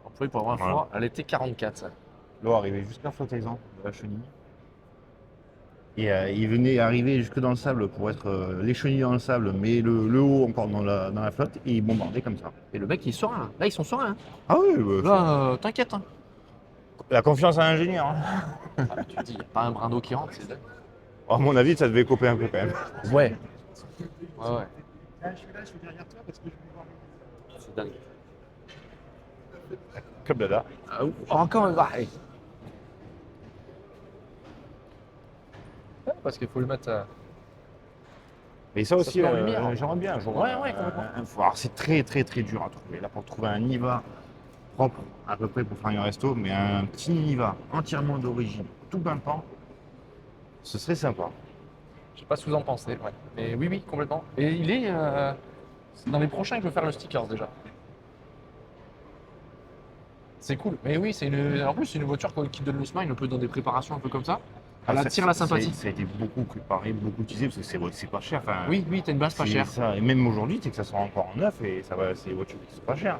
Employé pour la première Voilà. fois à l'été 44. Ça. L'eau arrivait jusqu'à flottaison de la chenille. Et il venait arriver jusque dans le sable pour être les chenilles dans le sable, mais le haut encore dans la flotte, et il bombardait comme ça. Et le mec il est serein là. Là ils sont sereins. Hein. Ah oui, Là t'inquiète. Hein. la confiance à l'ingénieur. Hein. Ah, tu te dis, il n'y a pas un brin d'eau qui rentre, c'est dingue. À mon avis, ça devait couper un peu quand même. Ouais. Ouais. Je suis là, je suis derrière toi parce que je veux voir. C'est dingue. Club Dada. Ah, encore un allez. Ouais, parce qu'il faut le mettre. Et ça aussi, se met en lumière. j'aimerais bien un jour. Ouais, complètement. Alors c'est très dur à trouver. Là, pour trouver un Niva propre, à peu près pour faire un resto, mais un petit Niva entièrement d'origine, tout pimpant, ce serait sympa. Je sais pas ce que vous en pensez, ouais. Mais oui, complètement. Et il est c'est dans les prochains que je veux faire le sticker déjà. C'est cool. Mais oui, en plus c'est une voiture qui donne le smile un peu dans des préparations un peu comme ça. Elle attire la sympathie. Ça a été beaucoup préparé, beaucoup utilisé parce que c'est pas cher. Enfin, Oui, t'as une base pas c'est chère. ça. Et même aujourd'hui, c'est que ça sort encore en neuf et ça va, c'est des voitures qui sont pas chères.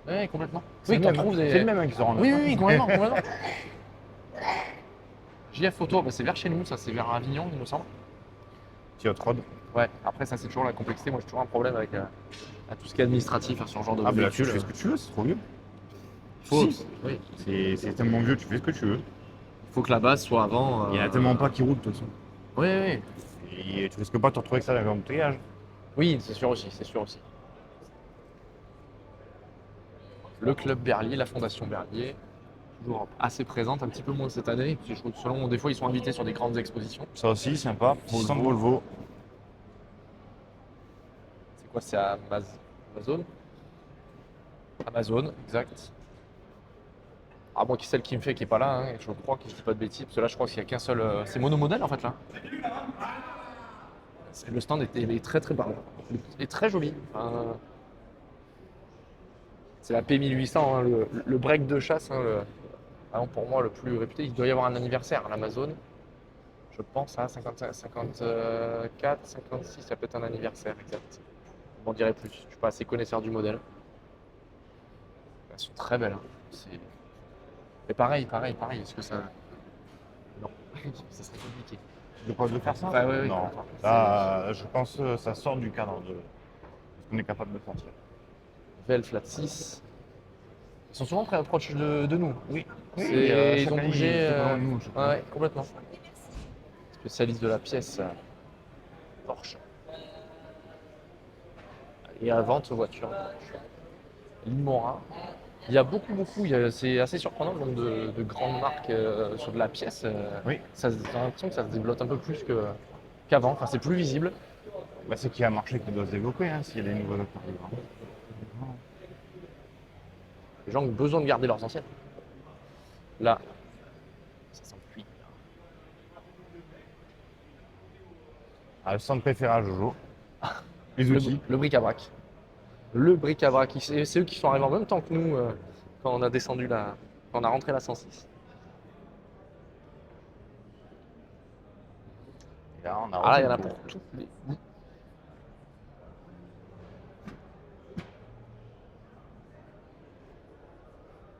Oui, complètement. C'est Oui, le t'en même, trouves c'est des. le même hein, qui sort en neuf. Oui, complètement. JF Photo, bah, c'est vers chez nous, ça c'est vers Avignon, il me semble. Petit hot rod. Ouais, après ça c'est toujours la complexité. Moi j'ai toujours un problème avec tout ce qui est administratif sur ce genre de Ah, bah là, tu véhicule. fais ce que tu veux, c'est trop vieux. Faut, Si. oui. C'est tellement vieux, tu fais ce que tu veux. Faut que la base soit avant. Il y en a tellement pas qui roulent de toute façon. Oui, oui. Et tu risques pas de te retrouver avec ça dans l'embouteillage. Oui, c'est sûr aussi, Le club Berlier, la fondation Berlier, toujours assez présente, un petit peu moins cette année. Parce que je trouve que selon, des fois, ils sont invités sur des grandes expositions. Ça aussi, sympa. Petit stand Volvo. C'est quoi, c'est à Amazon? Amazon, exact. Ah, moi, celle qui me fait qui est pas là, hein, je crois que je dis pas de bêtises, parce que là, je crois qu'il y a qu'un seul. C'est monomodèle en fait là. Le stand est très très pardon. Il est très joli. Enfin, c'est la P1800, hein, le break de chasse, hein, vraiment pour moi le plus réputé. Il doit y avoir un anniversaire à l'Amazon. Je pense à 55, 54, 56, ça peut être un anniversaire exact. Je m'en dirai plus. Je suis pas assez connaisseur du modèle. Elles sont très belles. Hein. Mais pareil. Est-ce que ça. Non, ça serait compliqué. De quoi de faire ça? Bah, oui, non. Là, je pense que ça sort du cadre de ce qu'on est capable de sortir. VL Flat 6. Ils sont souvent très proches de nous. Oui. Ils ont bougé. Nous, Ouais, complètement. Spécialiste de la pièce Porsche. Et à vente voiture. Limora. Il y a beaucoup. C'est assez surprenant le nombre de grandes marques sur de la pièce. Oui. J'ai l'impression que ça se développe un peu plus qu'avant. Enfin, c'est plus visible. Bah, c'est qu'il y a un marché qui doit se développer hein, s'il y a des nouveaux acteurs. Les gens ont besoin de garder leurs anciennes. Là, ça s'enfuit. Ah, le centre préféré à Jojo. Les outils. Le bric-à-brac. Le bric-à-brac. C'est eux qui sont arrivés en même temps que nous quand on a descendu quand on a rentré la 106. Et là, on a Ah là, il y en a pour tous les goûts.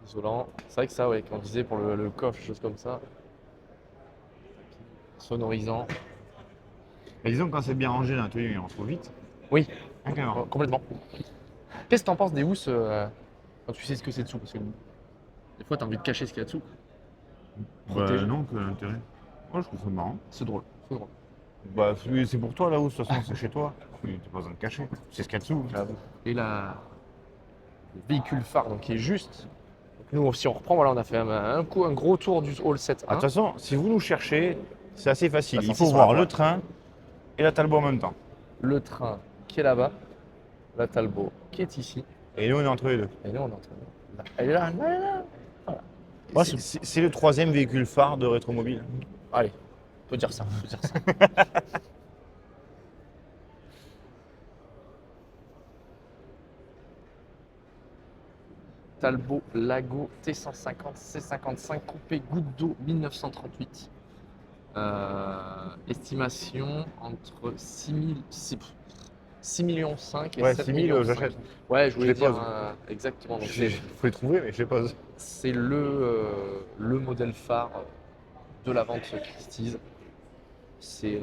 isolant. C'est vrai que ça, ouais, quand on disait pour le coffre, choses comme ça. Sonorisant. Et disons que quand c'est bien rangé dans l'atelier, on se trouve vite. Oui, Ah, carrément. complètement. Qu'est-ce que t'en penses des housses quand tu sais ce que c'est dessous? Parce que des fois, t'as envie de cacher ce qu'il y a dessous. Protège. Non, que l'intérêt. Moi, je trouve ça marrant. C'est drôle. C'est drôle. Bah, c'est pour toi là où, de toute façon, c'est chez toi. Tu n'as pas besoin de cacher. C'est ce qu'il y a dessous. Et là, le véhicule phare, donc qui est juste. Donc nous, si on reprend, voilà, on a fait un gros tour du hall 7. De toute façon, si vous nous cherchez, c'est assez facile. Bah, Il c'est faut sur voir la le droite. train et la Talbot en même temps. Le train qui est là-bas, la Talbot qui est ici, Et nous, on est entre les deux. et nous on est en train de... Elle est là, elle est là. Voilà. Moi, C'est le troisième véhicule phare de Rétromobile. Allez, on peut dire ça, on peut dire ça. Talbot Lago T150 C55 coupé goutte d'eau 1938. Estimation entre 6 millions 5 et Ouais, 7 6 000, millions 5. j'achète. Ouais, je voulais les dire pose. exactement. Donc Il faut les trouver, mais je les pose. c'est le modèle phare de la vente Christie's. C'est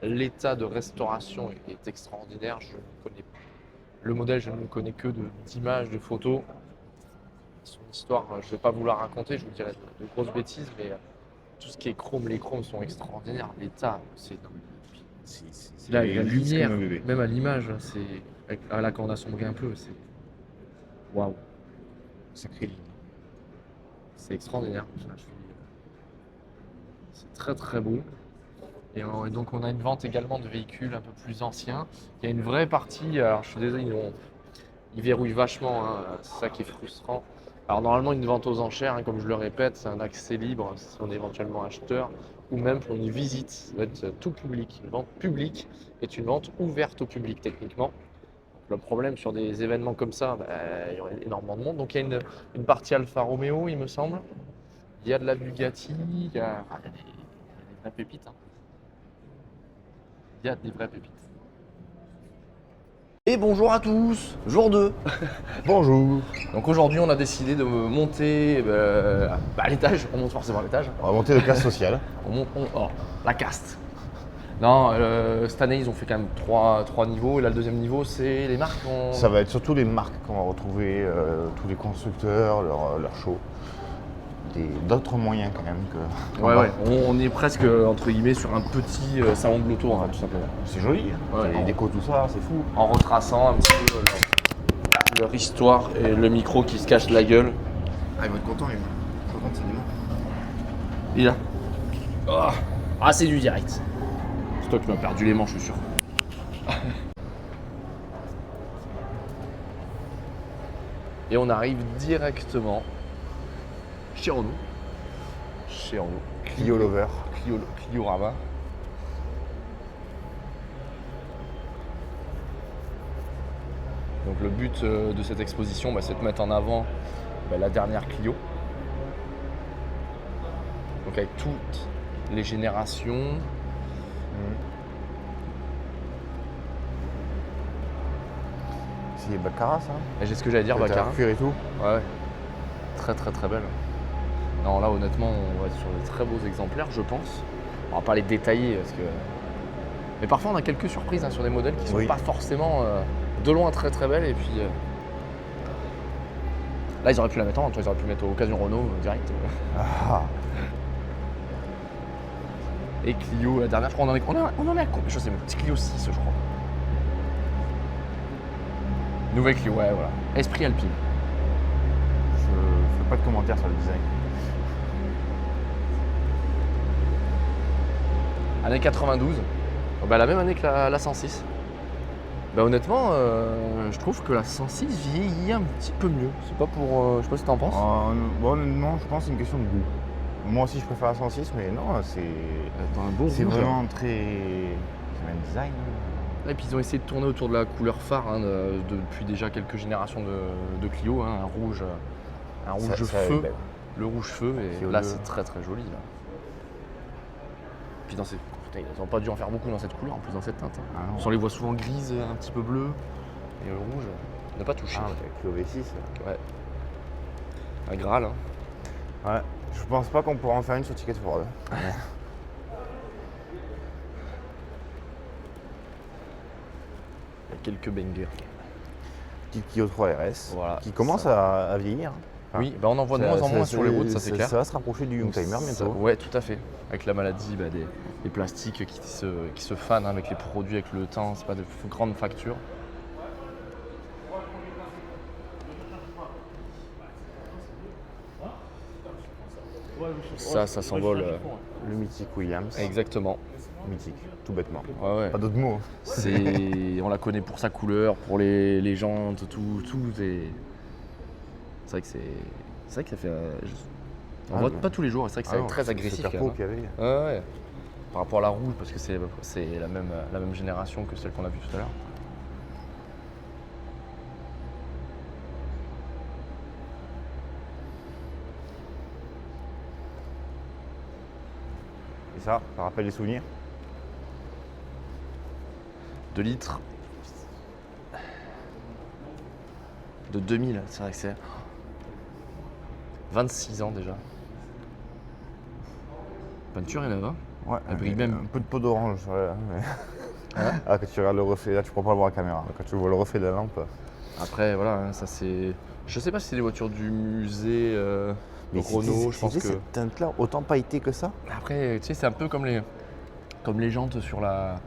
l'état de restauration est extraordinaire. Je ne connais le modèle, je ne le connais que d'images, de photos. Son histoire, je ne vais pas vous la raconter, je vous dirais de grosses bêtises, mais tout ce qui est chrome, les chromes sont extraordinaires. L'état, c'est la lisse lumière, comme un bébé. même à l'image, là quand on a sombré un peu, c'est waouh, Sacré ligne. c'est extraordinaire. C'est très très beau. Et donc on a une vente également de véhicules un peu plus anciens. Il y a une vraie partie, alors je suis désolé, ils verrouillent vachement, hein, c'est ça qui est frustrant. Alors normalement une vente aux enchères, hein, comme je le répète, c'est un accès libre si on est éventuellement acheteur, ou même pour une visite, ça va être tout public. Une vente publique est une vente ouverte au public techniquement. Le problème sur des événements comme ça, il y aurait énormément de monde. Donc il y a une partie Alfa Romeo, il me semble. Il y a de la Bugatti, il y a des vraies pépites. Hein. Il y a des vraies pépites. Et bonjour à tous, jour 2. Bonjour. Donc aujourd'hui on a décidé de monter à l'étage, on monte forcément à l'étage. On va monter de classe sociale. La caste. Non, cette année ils ont fait quand même 3 niveaux et là le deuxième niveau c'est les marques. Ça va être surtout les marques qu'on va retrouver, tous les constructeurs, leur show. D'autres moyens quand même que. Ouais, on est presque entre guillemets sur un petit salon de l'auto en fait, tout simplement. C'est joli, hein. Ouais, Les décos, tout ça, c'est fou. En retraçant un petit peu leur histoire et le micro qui se cache la gueule. Ah, ils vont être contents, ils vont être contents de ces dimanche. Il a. Ah, c'est du direct. C'est toi qui m'as perdu les manches, je suis sûr. Et on arrive directement chez Renault. Chez Renault. Clio Lover. Cliorama. Donc le but de cette exposition, c'est de mettre en avant la dernière Clio. Donc avec toutes les générations. C'est Baccarat, ça. Et j'ai ce que j'allais dire, Baccarat. Cuir et tout. Ouais. Très très très belle. Non, là honnêtement, on va être sur de très beaux exemplaires, je pense. On va pas les détailler parce que. Mais parfois on a quelques surprises sur des modèles qui sont pas forcément de loin très très belles. Et puis. Là ils auraient pu la mettre en vente, ils auraient pu mettre Occasion Renault direct. Ah. Et Clio, la dernière, je crois, on en est à combien? Je sais, mon petit Clio 6, je crois. Nouvelle Clio, ouais, voilà. Esprit Alpine. Je fais pas de commentaires sur le design. Année 92, la même année que la 106. Honnêtement, je trouve que la 106 vieillit un petit peu mieux. C'est pas pour. Je sais pas ce que t'en penses. Honnêtement, je pense que c'est une question de goût. Moi aussi, je préfère la 106, mais non, c'est vraiment très. C'est même design. Et puis ils ont essayé de tourner autour de la couleur phare depuis déjà quelques générations de Clio, hein, un rouge feu, le rouge feu, et là c'est très très joli. Là. Puis ils n'ont pas dû en faire beaucoup dans cette couleur, en plus dans cette teinte. Hein. On les voit souvent grises, un petit peu bleu, et le rouge, on n'a pas touché. Clio V6. Ouais. Un Graal. Hein. Ouais. Je pense pas qu'on pourra en faire une sur Ticket for All. Il y a quelques bangers. Petite Clio 3 RS. Voilà, Qui commence ça. à vieillir. Enfin, Oui, bah on en voit de moins en moins sur les routes, ça c'est clair. Ça va se rapprocher du Youngtimer bientôt. Ouais, tout à fait. Avec la maladie, des plastiques qui se fanent avec les produits, avec le temps, c'est pas de grandes factures. Ça s'envole. Le mythique Williams. Exactement. Mythique, tout bêtement. Ouais. Pas d'autres mots. On la connaît pour sa couleur, pour les jantes, tout. C'est vrai que ça fait. On voit pas tous les jours, et c'est vrai que c'est très agressif. C'est Quand même. qu'il y avait. Ouais. Par rapport à la rouge, parce que c'est la même génération que celle qu'on a vue tout à l'heure. Et ça rappelle des souvenirs. 2 litres. De 2000, c'est vrai que c'est 26 ans déjà. Peinture, il y en a 20. Ouais, Elle brille même. un peu de peau d'orange. Ah, quand tu regardes le reflet, là tu pourras pas le voir à la caméra. Quand tu vois le reflet de la lampe. Après, voilà, hein, ça c'est. Je sais pas si c'est les voitures du musée Mais Renault, je pense que. cette teinte-là, autant pailletée que ça. Après, tu sais, c'est un peu comme les jantes sur la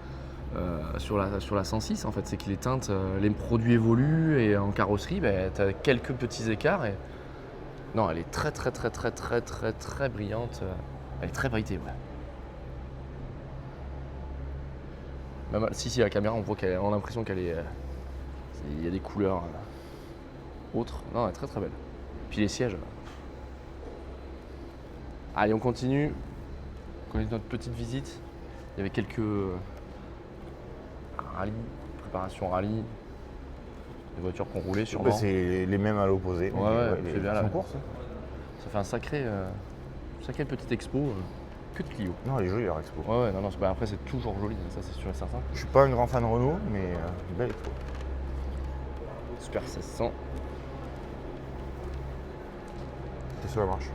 106 en fait. C'est que les teintes, les produits évoluent et en carrosserie, tu as quelques petits écarts. Et... Non, elle est très brillante. Elle est très pailletée, ouais. Même, si, à la caméra, on a l'impression qu'elle est. Il y a des couleurs autres. Non, elle est très belle. Puis les sièges. Allez, on continue. On continue notre petite visite. Il y avait quelques rallyes, préparation rallye. Des voitures qu'on roulait sûrement. C'est les mêmes à l'opposé. Ouais, c'est bien là. En course. Ça fait un sacré petite expo. Que de Clio. Non, elle est jolie leur expo. Ouais, non, après c'est toujours joli, ça c'est sûr et certain. Je suis pas un grand fan de Renault, mais belle expo. Super 1600. C'est sur la marche.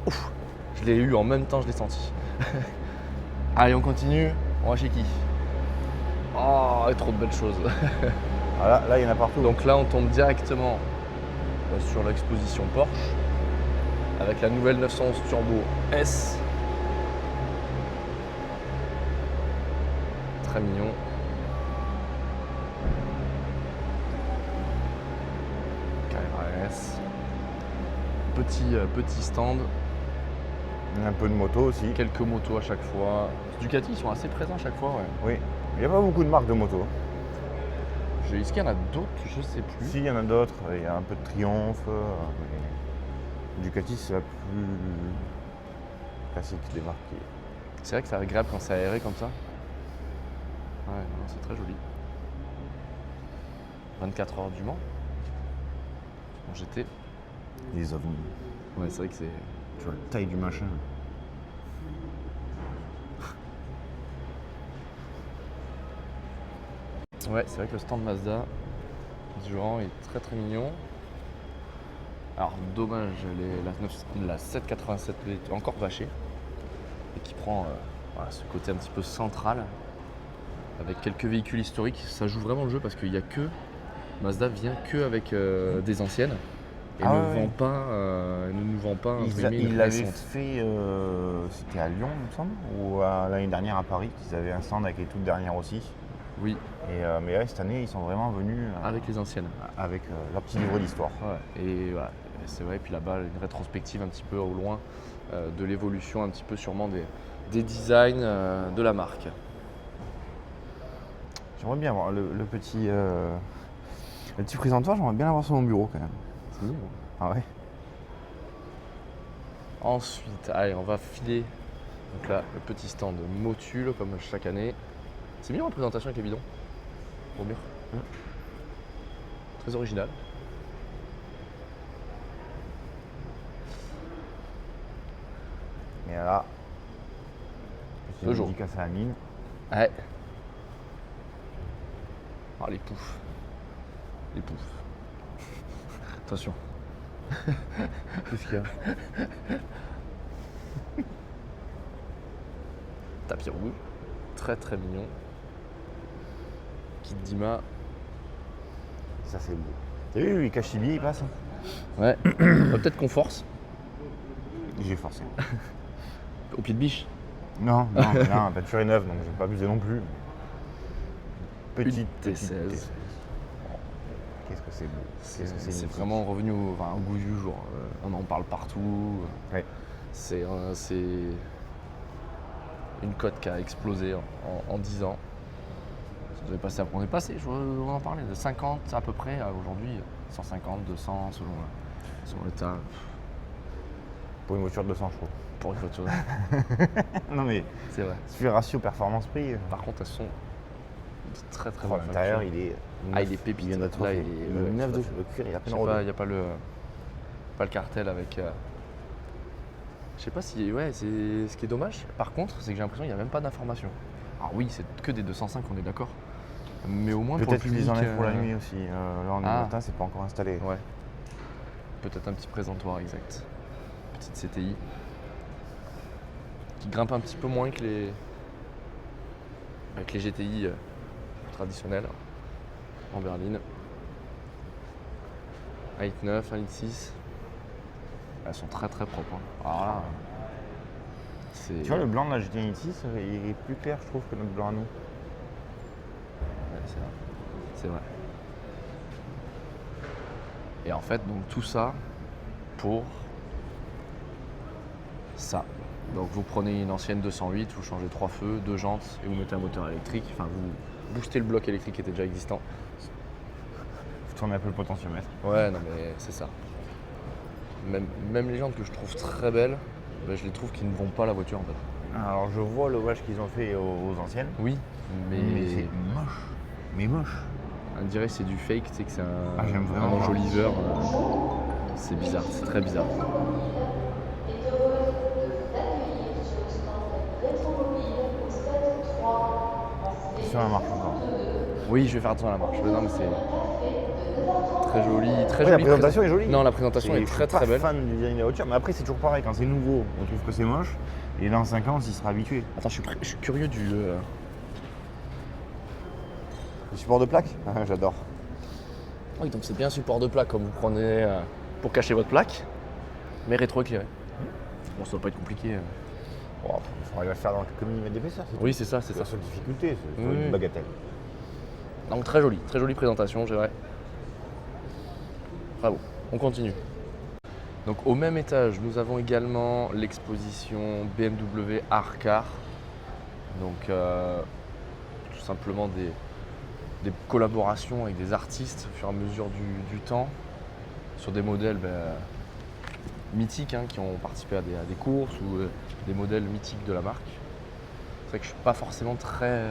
Ouf, je l'ai eu en même temps, je l'ai senti. Allez, on continue. On va chez qui? Oh, trop de belles choses. Ah, là, il y en a partout. Donc là, on tombe directement sur l'exposition Porsche avec la nouvelle 911 Turbo S. Très mignon. KRAS. Petit stand. Un peu de moto aussi. Quelques motos à chaque fois. Ducati, ils sont assez présents à chaque fois, ouais. Oui. Il n'y a pas beaucoup de marques de moto. Est-ce qu'il y en a d'autres? Je sais plus. Si, il y en a d'autres. Il y a un peu de Triumph. Mais Ducati, c'est la plus classique des marques. C'est vrai que c'est agréable quand c'est aéré comme ça. Ouais, non, c'est très joli. 24 heures du Mans. En GT. Les ovnis. Ouais, c'est vrai que c'est. Tu vois la taille du machin. Ouais, c'est vrai que le stand Mazda du rang est très mignon. Alors dommage, la 787 est encore vachée et qui prend ce côté un petit peu central avec quelques véhicules historiques. Ça joue vraiment le jeu parce qu'il n'y a que Mazda vient que avec des anciennes et ne nous vend pas Il l'avait fait, c'était à Lyon il me semble, ou l'année dernière à Paris, qu'ils avaient un stand avec les toutes dernières aussi. Oui. Mais ouais, cette année, ils sont vraiment venus avec les anciennes. Avec leur petit livre d'histoire. Ouais. Et voilà, c'est vrai. Puis là-bas, une rétrospective un petit peu au loin de l'évolution, un petit peu sûrement des designs de la marque. J'aimerais bien avoir le petit présentoir, j'aimerais bien l'avoir sur mon bureau quand même. C'est mignon. Ah ouais. Ensuite, allez, on va filer. Donc là, le petit stand Motul, comme chaque année. C'est mignon la présentation avec les bidons au mur. Très original. Et là, le jour. Dédicace à la mine. Ouais. Oh, les poufs. Les poufs. Attention. Qu'est-ce qu'il y a? Tapis rouge, très très mignon. Kit Dima. Ça c'est beau. T'as vu, lui, Kachibi, il passe. Ouais. Peut-être qu'on force. J'ai forcé. Au pied de biche. Non, mais là, la peinture est neuve, donc je vais pas abuser non plus. Petite T16. Qu'est-ce que c'est beau. Qu'est-ce que C'est magnifique. vraiment revenu au goût du jour. On en parle partout. Ouais. C'est une cote qui a explosé en 10 ans. On est passé, on en parlait, de 50 à peu près à aujourd'hui 150, 200 selon l'état. Pour une voiture de 200 chevaux. Pour une voiture. Non mais, C'est vrai. si tu fais ratio performance-prix, Par contre, elles sont de très très bonnes. l'intérieur il est Ah, il est pépite. Il vient d'être Là, refait. il est- Il est ouais, neuf tout à de fait. le cuir, il y a Je plein sais de pas, rodés. il n'y a pas le cartel avec. Je sais pas si. Ouais, c'est ce qui est dommage. Par contre, c'est que j'ai l'impression qu'il n'y a même pas d'information. Alors oui, c'est que des 205, on est d'accord. Mais au moins pour le Peut-être qu'ils public. les enlèvent pour la nuit aussi. Là on est Ah. matin, c'est pas encore installé. Ouais. Peut-être un petit présentoir exact. Petite CTI. Qui grimpe un petit peu moins que les. Avec les GTI traditionnels. En berline. 1,9 litre, 1,6 litre. Elles sont très très propres. Hein. Alors là. C'est. Tu vois, le blanc de la GT 6, il est plus clair, je trouve, que notre blanc à nous. Ouais, c'est vrai. C'est vrai. Et en fait, donc tout ça pour ça. Donc vous prenez une ancienne 208, vous changez 3 feux, 2 jantes et vous mettez un moteur électrique. Enfin, vous boostez le bloc électrique qui était déjà existant. Faut tourner un peu le potentiomètre. Ouais, non mais c'est ça. Même les jantes que je trouve très belles, ben, je les trouve qui ne vont pas à la voiture en fait. Alors je vois le wash qu'ils ont fait aux anciennes. Oui, mais c'est moche. Mais moche. on dirait que c'est du fake, tu sais que c'est un, Ah, j'aime vraiment un pas. enjoliveur. C'est bizarre, c'est très bizarre. Sur la marche encore. Oui, je vais faire attention à la marche. Non, mais c'est très joli, très Ouais, la joli. présentation est jolie. Non, la présentation est Je très suis très pas belle. fan du design de la voiture, mais après c'est toujours pareil, quand c'est nouveau, on trouve que c'est moche, et dans 5 ans, on s'y sera habitué. Attends, je suis curieux du. Le support de plaque J'adore. Oui, donc c'est bien un support de plaque comme vous prenez pour cacher votre plaque, mais rétroéclairé. Bon, ça doit pas être compliqué. Bon, après, il faudra le faire dans quelques millimètres d'épaisseur, c'est Oui, c'est ça, c'est tout. ça. La seule difficulté, c'est Oui. une bagatelle. Donc très jolie présentation, je dirais. Bravo, on continue. Donc au même étage, nous avons également l'exposition BMW Art Car. Donc tout simplement des collaborations avec des artistes au fur et à mesure du temps sur des modèles mythiques hein, qui ont participé à des courses ou des modèles mythiques de la marque. C'est vrai que je suis pas forcément très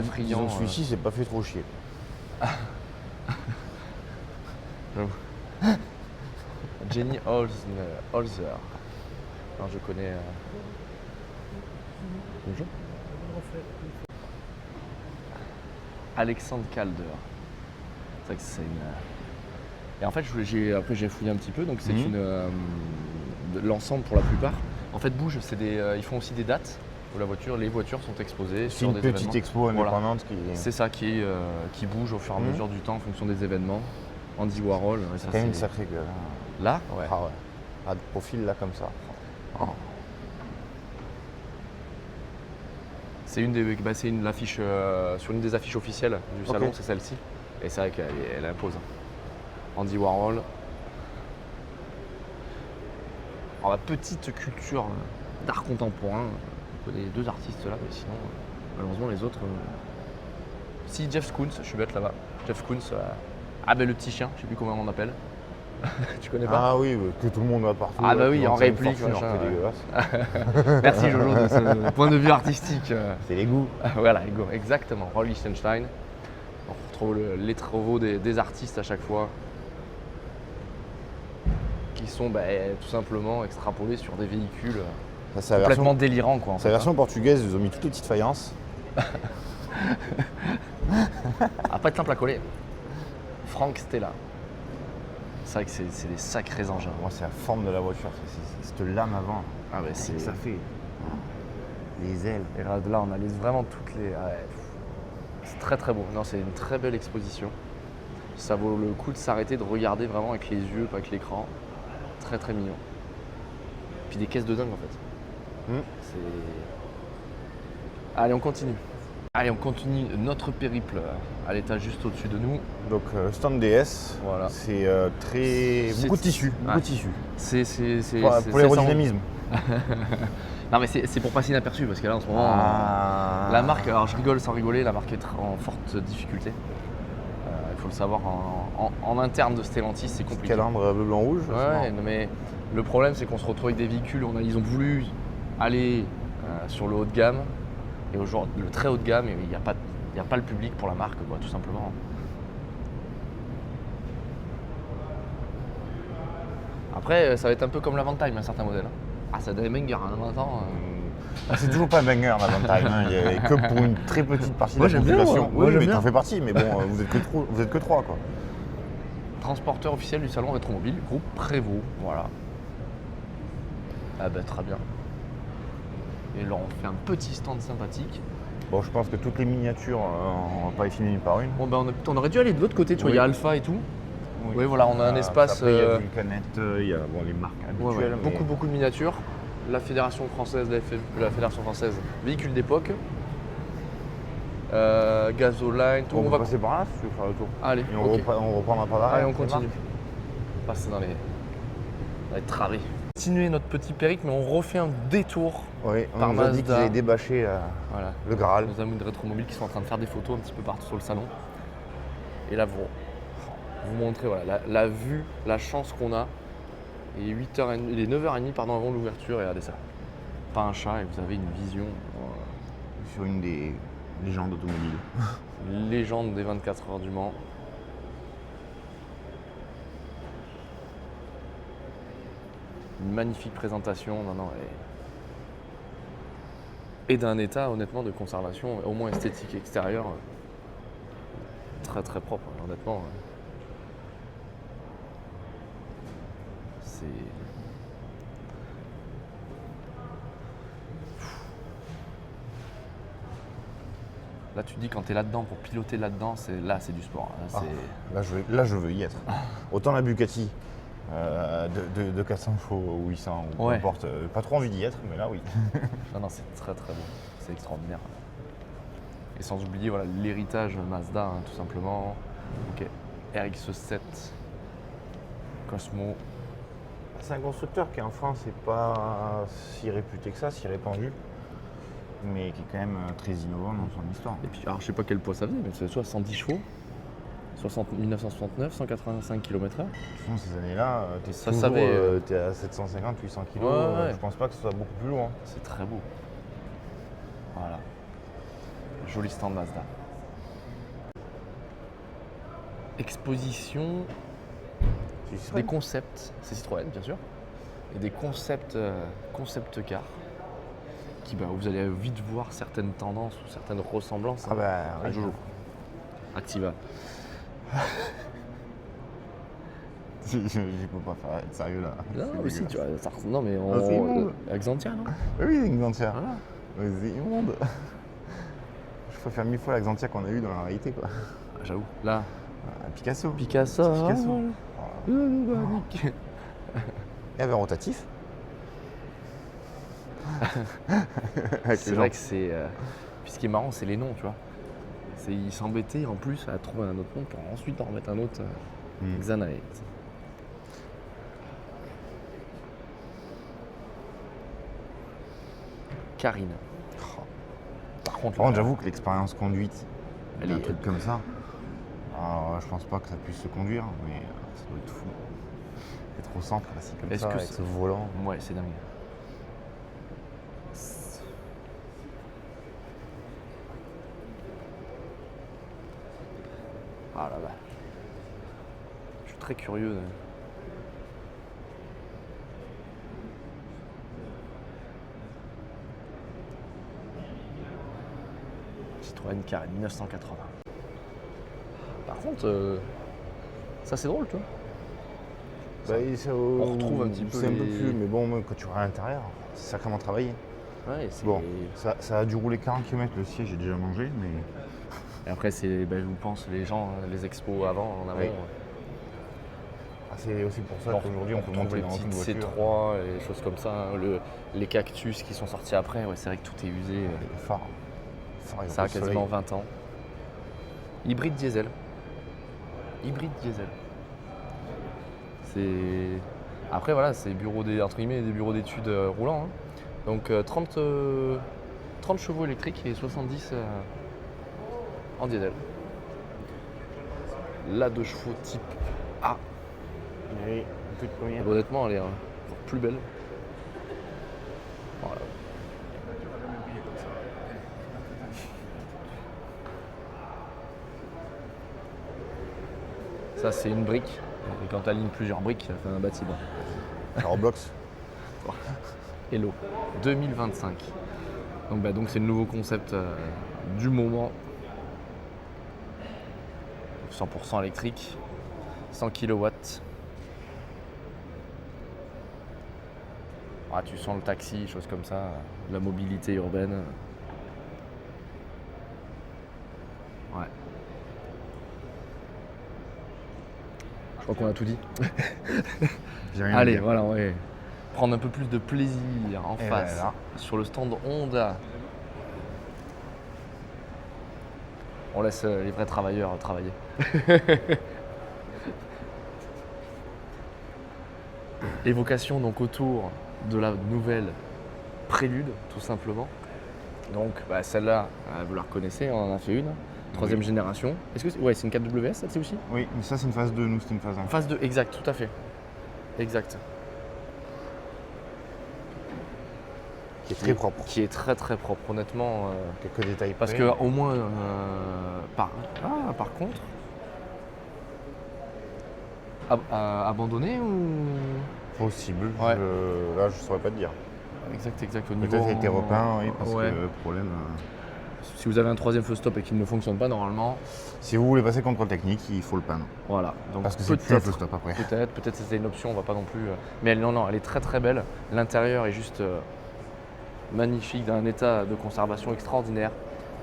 friand. Disons que celui-ci, c'est pas fait trop chier. Jenny Holzer. Alors je connais. Bonjour. Alexandre Calder. C'est vrai que c'est une. Et en fait, après j'ai fouillé un petit peu, donc c'est l'ensemble pour la plupart. En fait, Bouge, ils font aussi des dates où les voitures sont exposées C'est sur une des petite événements. expo indépendante qui C'est ça qui bouge au fur et à mesure du temps en fonction des événements. Andy Warhol. et ça, C'est quand même une sacrée gueule. Hein. Là, ouais. Ah ouais. Ah, de profil là comme ça. Oh. C'est l'affiche sur une des affiches officielles du salon, c'est celle-ci. Et c'est vrai qu'elle impose. Andy Warhol. Alors la petite culture d'art contemporain, on connaît les deux artistes là, mais sinon malheureusement les autres. Si Jeff Koons, je suis bête là-bas. Jeff Koons, le petit chien, je sais plus comment on l'appelle. Tu connais pas? Ah oui, que tout le monde va partout. Ah bah oui, tout le en monde, c'est une réplique, fortune, machin, dégueulasse. Merci Jojo de ce point de vue artistique. C'est les goûts. Voilà, exactement. Roy Lichtenstein. On retrouve les travaux des artistes à chaque fois qui sont tout simplement extrapolés sur des véhicules Ça, c'est la complètement version, délirants. Quoi, en c'est fait, la version portugaise, ils ont mis toutes les petites faïences. Ah, pas de simple à coller. Frank Stella. c'est vrai que c'est des sacrés engins. Moi, c'est la forme de la voiture, c'est cette lame avant. Ah ouais, C'est que c'est... ça fait. Les ailes. Et là, on analyse vraiment toutes les... Ouais, c'est très très beau. Non, c'est une très belle exposition. Ça vaut le coup de s'arrêter, de regarder vraiment avec les yeux, pas avec l'écran. Très très mignon. Puis des caisses de dingue en fait. C'est... Allez, on continue. Allez, on continue notre périple à l'étage juste au-dessus de nous. Donc, stand DS, Voilà. c'est très. C'est- Beaucoup de tissu. Ouais. Beaucoup de tissu. C'est Pour c'est l'aérodynamisme. Non mais c'est pour passer inaperçu parce que là en ce moment, la marque, alors je rigole sans rigoler, la marque est en forte difficulté. Il faut le savoir, en interne de Stellantis, c'est compliqué. Calandre bleu, blanc, rouge. Ouais, non, mais le problème c'est qu'on se retrouve avec des véhicules, ils ont voulu aller sur le haut de gamme, et aujourd'hui le très haut de gamme, et il n'y a pas le public pour la marque, quoi, tout simplement. Après, ça va être un peu comme l'Avantime, un certain modèle. Ah, ça donne banger, hein, maintenant. C'est toujours pas un banger l'Avantime, hein. Il y a que pour une très petite partie Moi, de la j'aime bien, population. moi, Oui, j'aime mais bien. t'en fais partie, mais bon, vous êtes que 3 quoi. Transporteur officiel du salon rétromobile, groupe Prévost, voilà. Ah bah très bien. Et là on fait un petit stand sympathique. Bon, je pense que toutes les miniatures, on va pas les filmer une par une. Bon bah on aurait dû aller de l'autre côté, tu vois, il y a Alpha et tout. Oui, voilà, on a un espace. Après, il y a Vulcanette, il y a bon, les marques habituelles. mais- Beaucoup de miniatures. La fédération française, la fédération française, véhicule d'époque. Gasoline, tout. On va passer par là si tu veux faire le tour. Allez, Et ok. on reprendra par là. Allez, on continue. Passer dans les travées. Continuer notre petit périple, mais on refait un détour. Oui, on Par nous a dit qu'ils Mazda. avaient débâché Voilà. le Graal. Nos amis de rétromobile qui sont en train de faire des photos un petit peu partout sur le salon. Et là, vous montrer voilà, la vue, la chance qu'on a. Et 8h30, il est 9h30 pardon, avant l'ouverture, et regardez ça. Pas un chat, et vous avez une vision Sur une des légendes automobiles. légende des 24 heures du Mans. Une magnifique présentation, et d'un état honnêtement de conservation, au moins esthétique extérieure, très très propre, honnêtement. C'est... Là tu te dis quand t'es là-dedans, pour piloter là-dedans, c'est du sport. Là, c'est... Là, je veux y être. Autant la Bugatti de 400 chevaux ou 800, ou peu Ouais. importe, pas trop envie d'y être, mais là, oui. Non, c'est très très beau, c'est extraordinaire. Et sans oublier voilà, l'héritage Mazda, hein, tout simplement. Ok, RX-7, Cosmo. C'est un constructeur qui en France n'est pas si réputé que ça, si répandu, mais qui est quand même très innovant dans son histoire. Et puis, alors je sais pas quel poids ça faisait, mais c'est 70 chevaux, 1969, 185 km/h. De toute façon, ces années-là, t'es Ça toujours savait, t'es à 750, 800 kg. Ouais. Je pense pas que ce soit beaucoup plus lourd. C'est très beau. Voilà. Joli stand Mazda. Exposition des concepts, c'est Citroën bien sûr, et des concepts cars qui, vous allez vite voir certaines tendances ou certaines ressemblances. Ah bah, à oui. Jojo. Activa. Je peux pas faire être sérieux là. Non, C'est mais si, tu vois, non mais c'est immonde. Xantia, non? Oui, une Xantia. Voilà. Mais c'est immonde. Je préfère 1000 fois la Xantia qu'on a eue dans la réalité, quoi. Ah, j'avoue. Là, Un Picasso. Picasso. Picasso. Nick. Et avec un rotatif. Avec C'est les vrai gens. que c'est. Puis ce qui est marrant, c'est les noms, tu vois. Ils s'embêtaient en plus à trouver un autre nom pour ensuite en remettre un autre. Xanae. Karine. Par contre, Par contre, j'avoue que l'expérience conduite, Elle un est- truc comme ça, alors, je pense pas que ça puisse se conduire, mais ça doit être fou. Être au centre, assis comme Est-ce ça, que avec c'est- ce volant. Ouais, c'est dingue. Ah là là. Je suis très curieux. Citroën Carré 1980. Par contre, ça c'est drôle, tu vois. Bah, on retrouve un petit peu C'est un peu les- plus, mais bon, quand tu regardes à l'intérieur, c'est sacrément travaillé. Ouais, c'est... Bon, ça a dû rouler 40 km, le siège, j'ai déjà mangé, mais Et après, c'est, je pense, les gens, les expos avant, en amont. Oui. C'est aussi pour ça qu'aujourd'hui on peut retrouve monter les dans une petites voiture. C3 et des choses comme ça. Hein. Les cactus qui sont sortis après, ouais, c'est vrai que tout est usé. Les phares. Ils ont Ça a pas de quasiment soleil. 20 ans. Hybride diesel. Hybride diesel. C'est... Après, voilà, c'est entre guillemets, des bureaux d'études roulants. Hein. Donc 30 chevaux électriques et 70 en diesel. La 2 chevaux type A. Oui, une toute première. Honnêtement, elle est encore plus belle. Voilà. Ça, c'est une brique. Et quand tu alignes plusieurs briques, ça fait un bâtiment. La Roblox. Hello. 2025. Donc c'est le nouveau concept du moment. 100% électrique. 100 kW. Ah, tu sens le taxi, choses comme ça. La mobilité urbaine. Ouais. Je crois qu'on a tout dit. J'ai rien à Allez, dire. voilà, ouais. Prendre un peu plus de plaisir en Et face. voilà. Sur le stand Honda. On laisse les vrais travailleurs travailler. Évocation donc autour de la nouvelle Prélude, tout simplement. Donc celle-là, vous la reconnaissez, on en a fait une. Troisième génération. Est-ce que c'est une 4WS celle-ci aussi? Oui, mais ça c'est une phase 2, nous c'était une phase 1. Phase 2, exact, tout à fait. Exact. Qui est très propre. Qui est très très propre, honnêtement. Quelques détails Parce près. que au moins, par contre, abandonné ou Possible. Ouais. Là, je saurais pas te dire. exact au niveau. Peut-être été repeint, oui, parce Ouais. que le problème. Si vous avez un troisième feu stop et qu'il ne fonctionne pas normalement, Si vous voulez passer contrôle technique, il faut le peindre. voilà. Donc Parce que c'est plus un feu peut-être, stop après. peut-être c'était une option, on va pas non plus. Mais elle est très très belle. L'intérieur est juste magnifique, d'un état de conservation extraordinaire.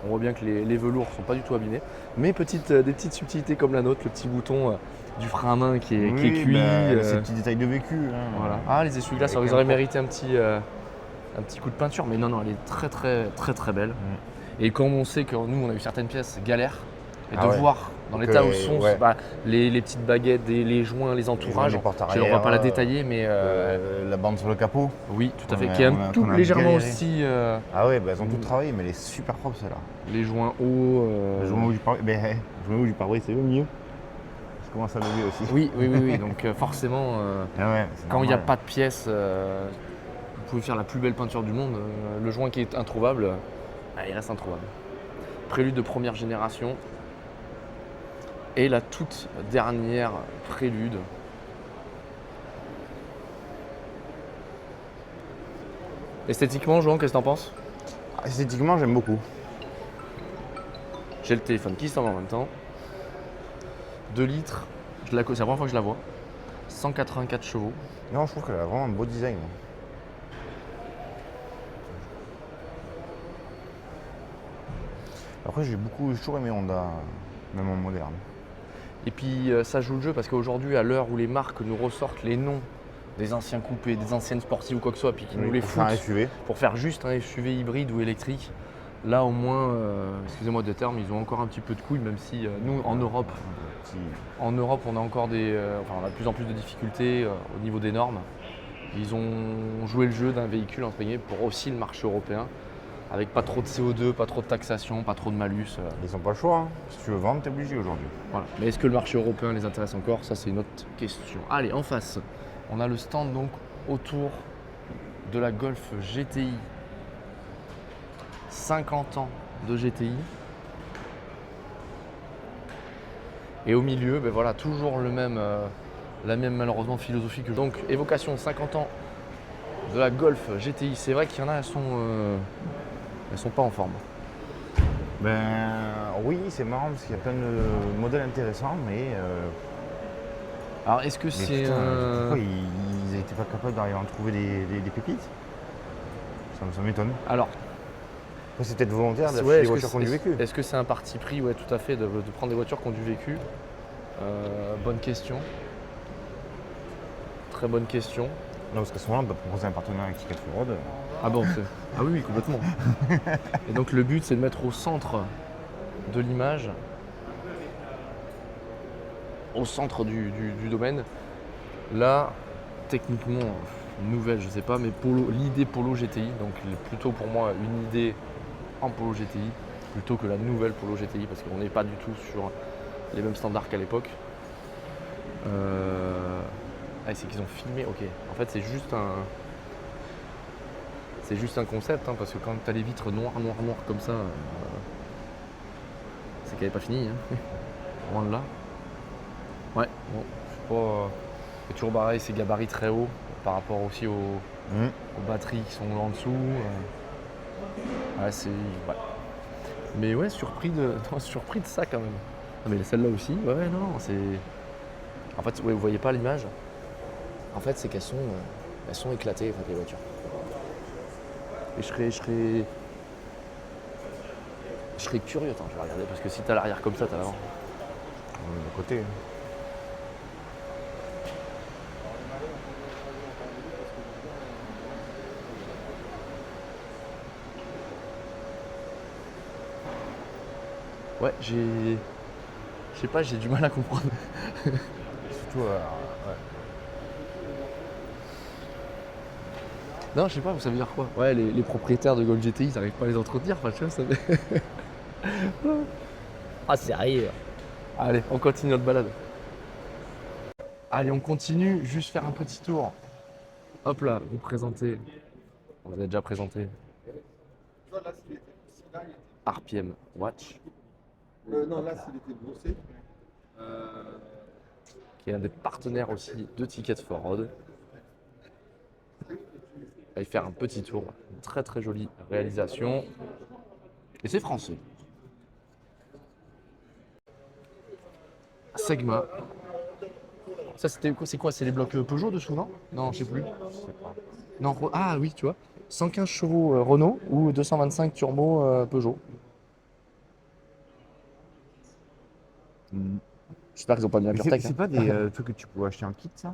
On voit bien que les velours sont pas du tout abîmés. Mais des petites subtilités comme la nôtre, le petit bouton du frein à main qui est cuit. Ces petits détails de vécu. Hein. Voilà. Ah, les essuie-glaces, Avec ils un auraient port. mérité un petit coup de peinture, mais non, elle est très très très très belle. Et comme on sait que nous, on a eu certaines pièces galères, et Ah de ouais. voir dans Donc, l'état où sont ouais. les petites baguettes, les joints, les entourages, les portes je ne arrière, vais pas la détailler, mais La bande sur le capot. oui, tout à fait, on a- qui est un on a- tout qu'on a légèrement galéré. aussi Ah ouais, elles ont tout travaillé, mais elle est super propre celle-là. les joints hauts. Le joint où du pare-brise, le joint où du pare-brise, c'est le mieux. Je commence à lever aussi. Oui, donc forcément, Ah ouais, c'est quand il n'y a normal. pas de pièce, vous pouvez faire la plus belle peinture du monde, le joint qui est introuvable, il reste introuvable. Prélude de première génération et la toute dernière Prélude. Esthétiquement, Jean, qu'est-ce que t'en penses? Esthétiquement, j'aime beaucoup. J'ai le téléphone qui s'en va en même temps. 2 litres, c'est la première fois que je la vois. 184 chevaux. Non, je trouve qu'elle a vraiment un beau design. Après, j'ai toujours aimé Honda, même en moderne. Et puis ça joue le jeu parce qu'aujourd'hui, à l'heure où les marques nous ressortent les noms des anciens coupés, des anciennes sportives ou quoi que ce soit, puis qui nous les Pour faire un foutent SUV. pour faire juste un SUV hybride ou électrique, là au moins, excusez-moi de terme, ils ont encore un petit peu de couilles, même si nous en Europe, on a encore on a de plus en plus de difficultés au niveau des normes. Ils ont joué le jeu d'un véhicule entre guillemets pour aussi le marché européen, avec pas trop de CO2, pas trop de taxation, pas trop de malus. Ils n'ont pas le choix. Hein. Si tu veux vendre, t'es obligé aujourd'hui. Voilà. Mais est-ce que le marché européen les intéresse encore? Ça, c'est une autre question. Allez, en face, on a le stand donc autour de la Golf GTI. 50 ans de GTI. Et au milieu, ben voilà, toujours la même malheureusement philosophie que donc évocation 50 ans de la Golf GTI. C'est vrai qu'il y en a, elles sont pas en forme. Ben oui, c'est marrant parce qu'il y a plein de modèles intéressants, mais Alors, est-ce que Mais c'est putain, un... pourquoi ils étaient pas capables d'arriver à en trouver des pépites? Ça m'étonne. Alors, Après, c'est peut-être volontaire d'acheter ouais, des est-ce que voitures qui ont du c'est vécu. est-ce que c'est un parti pris, ouais, tout à fait, de prendre des voitures qui ont du vécu? Bonne question. Très bonne question. Non, parce qu'à ce moment-là, on peut proposer un partenariat avec Ticket for Road. Ah bon, ah oui, oui, complètement. Et donc le but, c'est de mettre au centre de l'image, au centre du domaine, là, techniquement, nouvelle, je sais pas, mais l'idée Polo GTI, donc plutôt pour moi une idée en Polo GTI, plutôt que la nouvelle Polo GTI, parce qu'on n'est pas du tout sur les mêmes standards qu'à l'époque. Ah, c'est qu'ils ont filmé, ok. En fait, c'est juste un concept, hein, parce que quand tu as les vitres noires comme ça, c'est qu'elle n'est pas finie. Hein. Loin de là. Ouais, bon, je sais pas. C'est toujours pareil, c'est gabarit très haut par rapport aussi aux batteries qui sont en dessous. Ouais, c'est. Ouais. Mais ouais, surpris de ça quand même. Ah, mais celle-là aussi, ouais, non, c'est. En fait, ouais, vous voyez pas l'image. En fait, c'est qu'elles sont éclatées, en fait, les voitures. Et je serais curieux, attends, je vais regarder, parce que si t'as l'arrière comme ça, t'as l'avant. De côté. Ouais, je sais pas, j'ai du mal à comprendre. Surtout, ouais. Non, je sais pas, ça veut dire quoi? Ouais, les propriétaires de Golf GTI, ils n'arrivent pas à les entretenir, enfin, tu vois, ça fait... Ah, sérieux? Allez, on continue notre balade. Allez, on continue, juste faire un petit tour. Hop là, vous présentez. On l'avait déjà présenté. RPM Watch, Non, là, s'il était brossé. qui est un des partenaires aussi de Ticket for Road. On va y faire un petit tour. Une très très jolie réalisation. Et c'est français. Segma. Ça c'était quoi? C'est quoi? C'est les blocs Peugeot dessous, non? Non, je sais plus. Non, ah oui, tu vois. 115 chevaux Renault ou 225 turbo Peugeot. J'espère qu'ils n'ont pas mis la pure tech. C'est pas des trucs que tu pouvais acheter en kit, ça?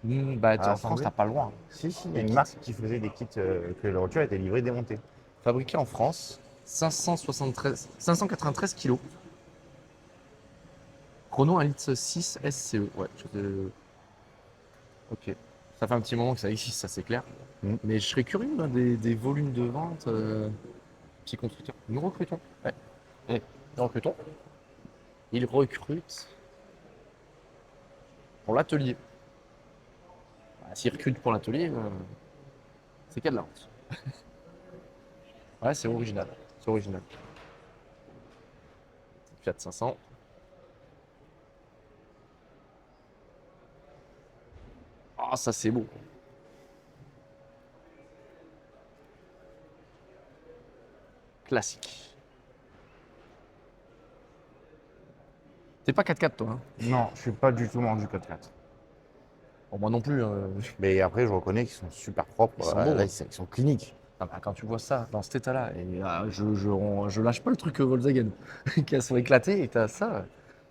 Bah, en France, assemblé. t'as pas le droit. Si, il y a une marque qui faisait des kits que la voiture était livrée démontée. Fabriqué en France, 593 kg. Renault 1,6 litre SCE. Ouais, ok. Ça fait un petit moment que ça existe, ça c'est clair. Mais je serais curieux là, des volumes de vente. Petit constructeur. Nous recrutons. Ouais. Nous recrutons. Ils recrutent pour l'atelier. Bah, s'ils recrutent pour l'atelier, c'est qu'il y a de la vente. Ouais, c'est original. C'est original. Fiat 500. Ah, ça c'est beau. Classique. T'es pas 4x4 toi, hein? Non, je suis pas du tout vendu 4x4. Bon, moi non plus. Mais après, je reconnais qu'ils sont super propres. Ils sont beaux, Là, hein. ils sont cliniques. Ah bah, quand tu vois ça dans cet état-là, et je lâche pas le truc Volkswagen, qui sont éclatés et t'as ça.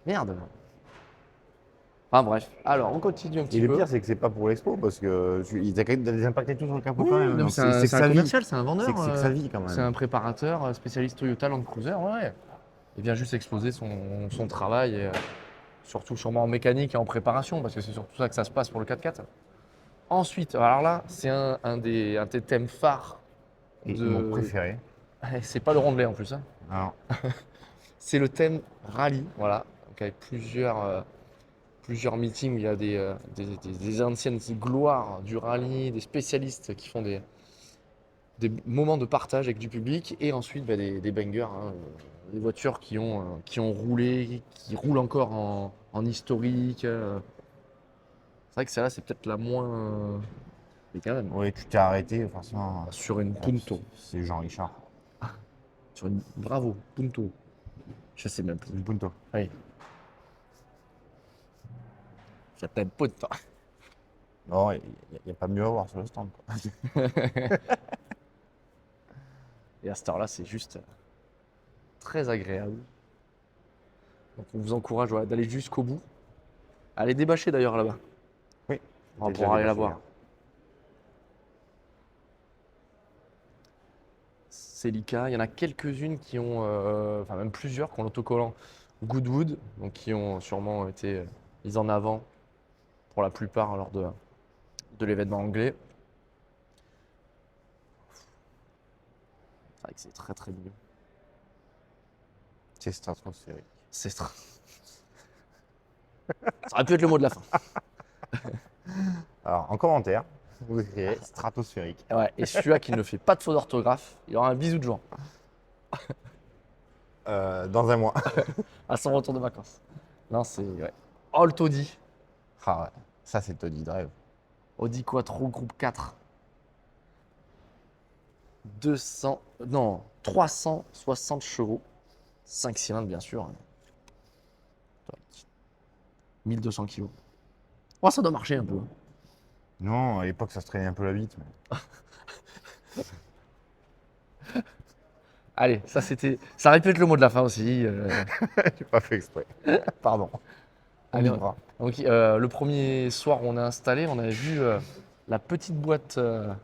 Merde. Enfin bref, alors on continue un petit Et peu. le pire, c'est que c'est pas pour l'expo parce que ils ont des impactés tout sur le capot Oui, quand même. non, Donc, mais c'est un que sa vie. commercial, c'est un vendeur. C'est que sa vie quand même. C'est un préparateur spécialiste Toyota Land Cruiser, ouais. Il vient juste exposer son travail, et, surtout sûrement en mécanique et en préparation, parce que c'est surtout ça que ça se passe pour le 4x4. Ensuite, alors là, c'est un des thèmes phares. Et mon préféré. C'est pas le rondelet en plus, hein. Alors, C'est le thème rallye, voilà. Donc avec plusieurs meetings où il y a des anciennes gloires du rallye, des spécialistes qui font des moments de partage avec du public et ensuite des bangers, hein, des voitures qui ont roulé, qui roulent encore en historique. C'est vrai que celle-là, c'est peut-être la moins. Mais quand même, oui, tu t'es arrêté, forcément. sur une Punto. C'est Jean-Richard. Sur une Bravo, Punto. Je sais même plus. Une Punto. Oui. Ça t'aide pas de temps. Non, il n'y a pas mieux à voir sur le stand, quoi. Et à cette heure-là, c'est juste très agréable. Donc on vous encourage voilà, d'aller jusqu'au bout. Allez débâcher d'ailleurs là-bas. Oui. On va J'ai pouvoir déjà aller la débâché, voir. Celica, il y en a quelques-unes qui ont, enfin même plusieurs qui ont l'autocollant Goodwood, donc qui ont sûrement été mises en avant pour la plupart lors de l'événement anglais. C'est vrai que c'est très très mignon. C'est stratosphérique. C'est Ça aurait pu être le mot de la fin. Alors, en commentaire, vous écrivez stratosphérique. Ouais, et celui-là qui ne fait pas de faute d'orthographe, il aura un bisou de Jean Dans un mois. à son retour de vacances. Non, c'est. Ouais. Oh, le taudis. Ah ouais, ça c'est le Toddy Drive. Audi Quattro groupe 4. 360 chevaux. 5 cylindres, bien sûr. 1200 kilos. Oh, ça doit marcher un peu. Non, à l'époque ça se traînait un peu la bite. Mais... Allez, ça c'était. Ça aurait pu être le mot de la fin aussi. J'ai pas fait exprès. Pardon. Allez, On y va. donc, le premier soir où on a installé, on avait vu la petite boîte de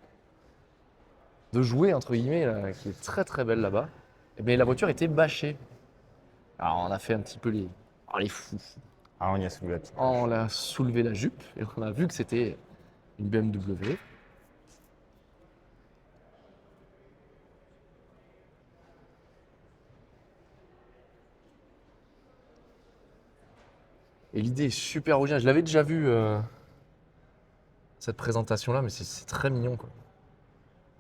jouets, entre guillemets, là, qui est très très belle là-bas. Et bien la voiture était bâchée. Alors on a fait un petit peu les fous. Ah, on y a soulevé la petite. On a soulevé la jupe et on a vu que c'était une BMW. Et l'idée est super originale. Je l'avais déjà vu, cette présentation-là, mais c'est très mignon, quoi.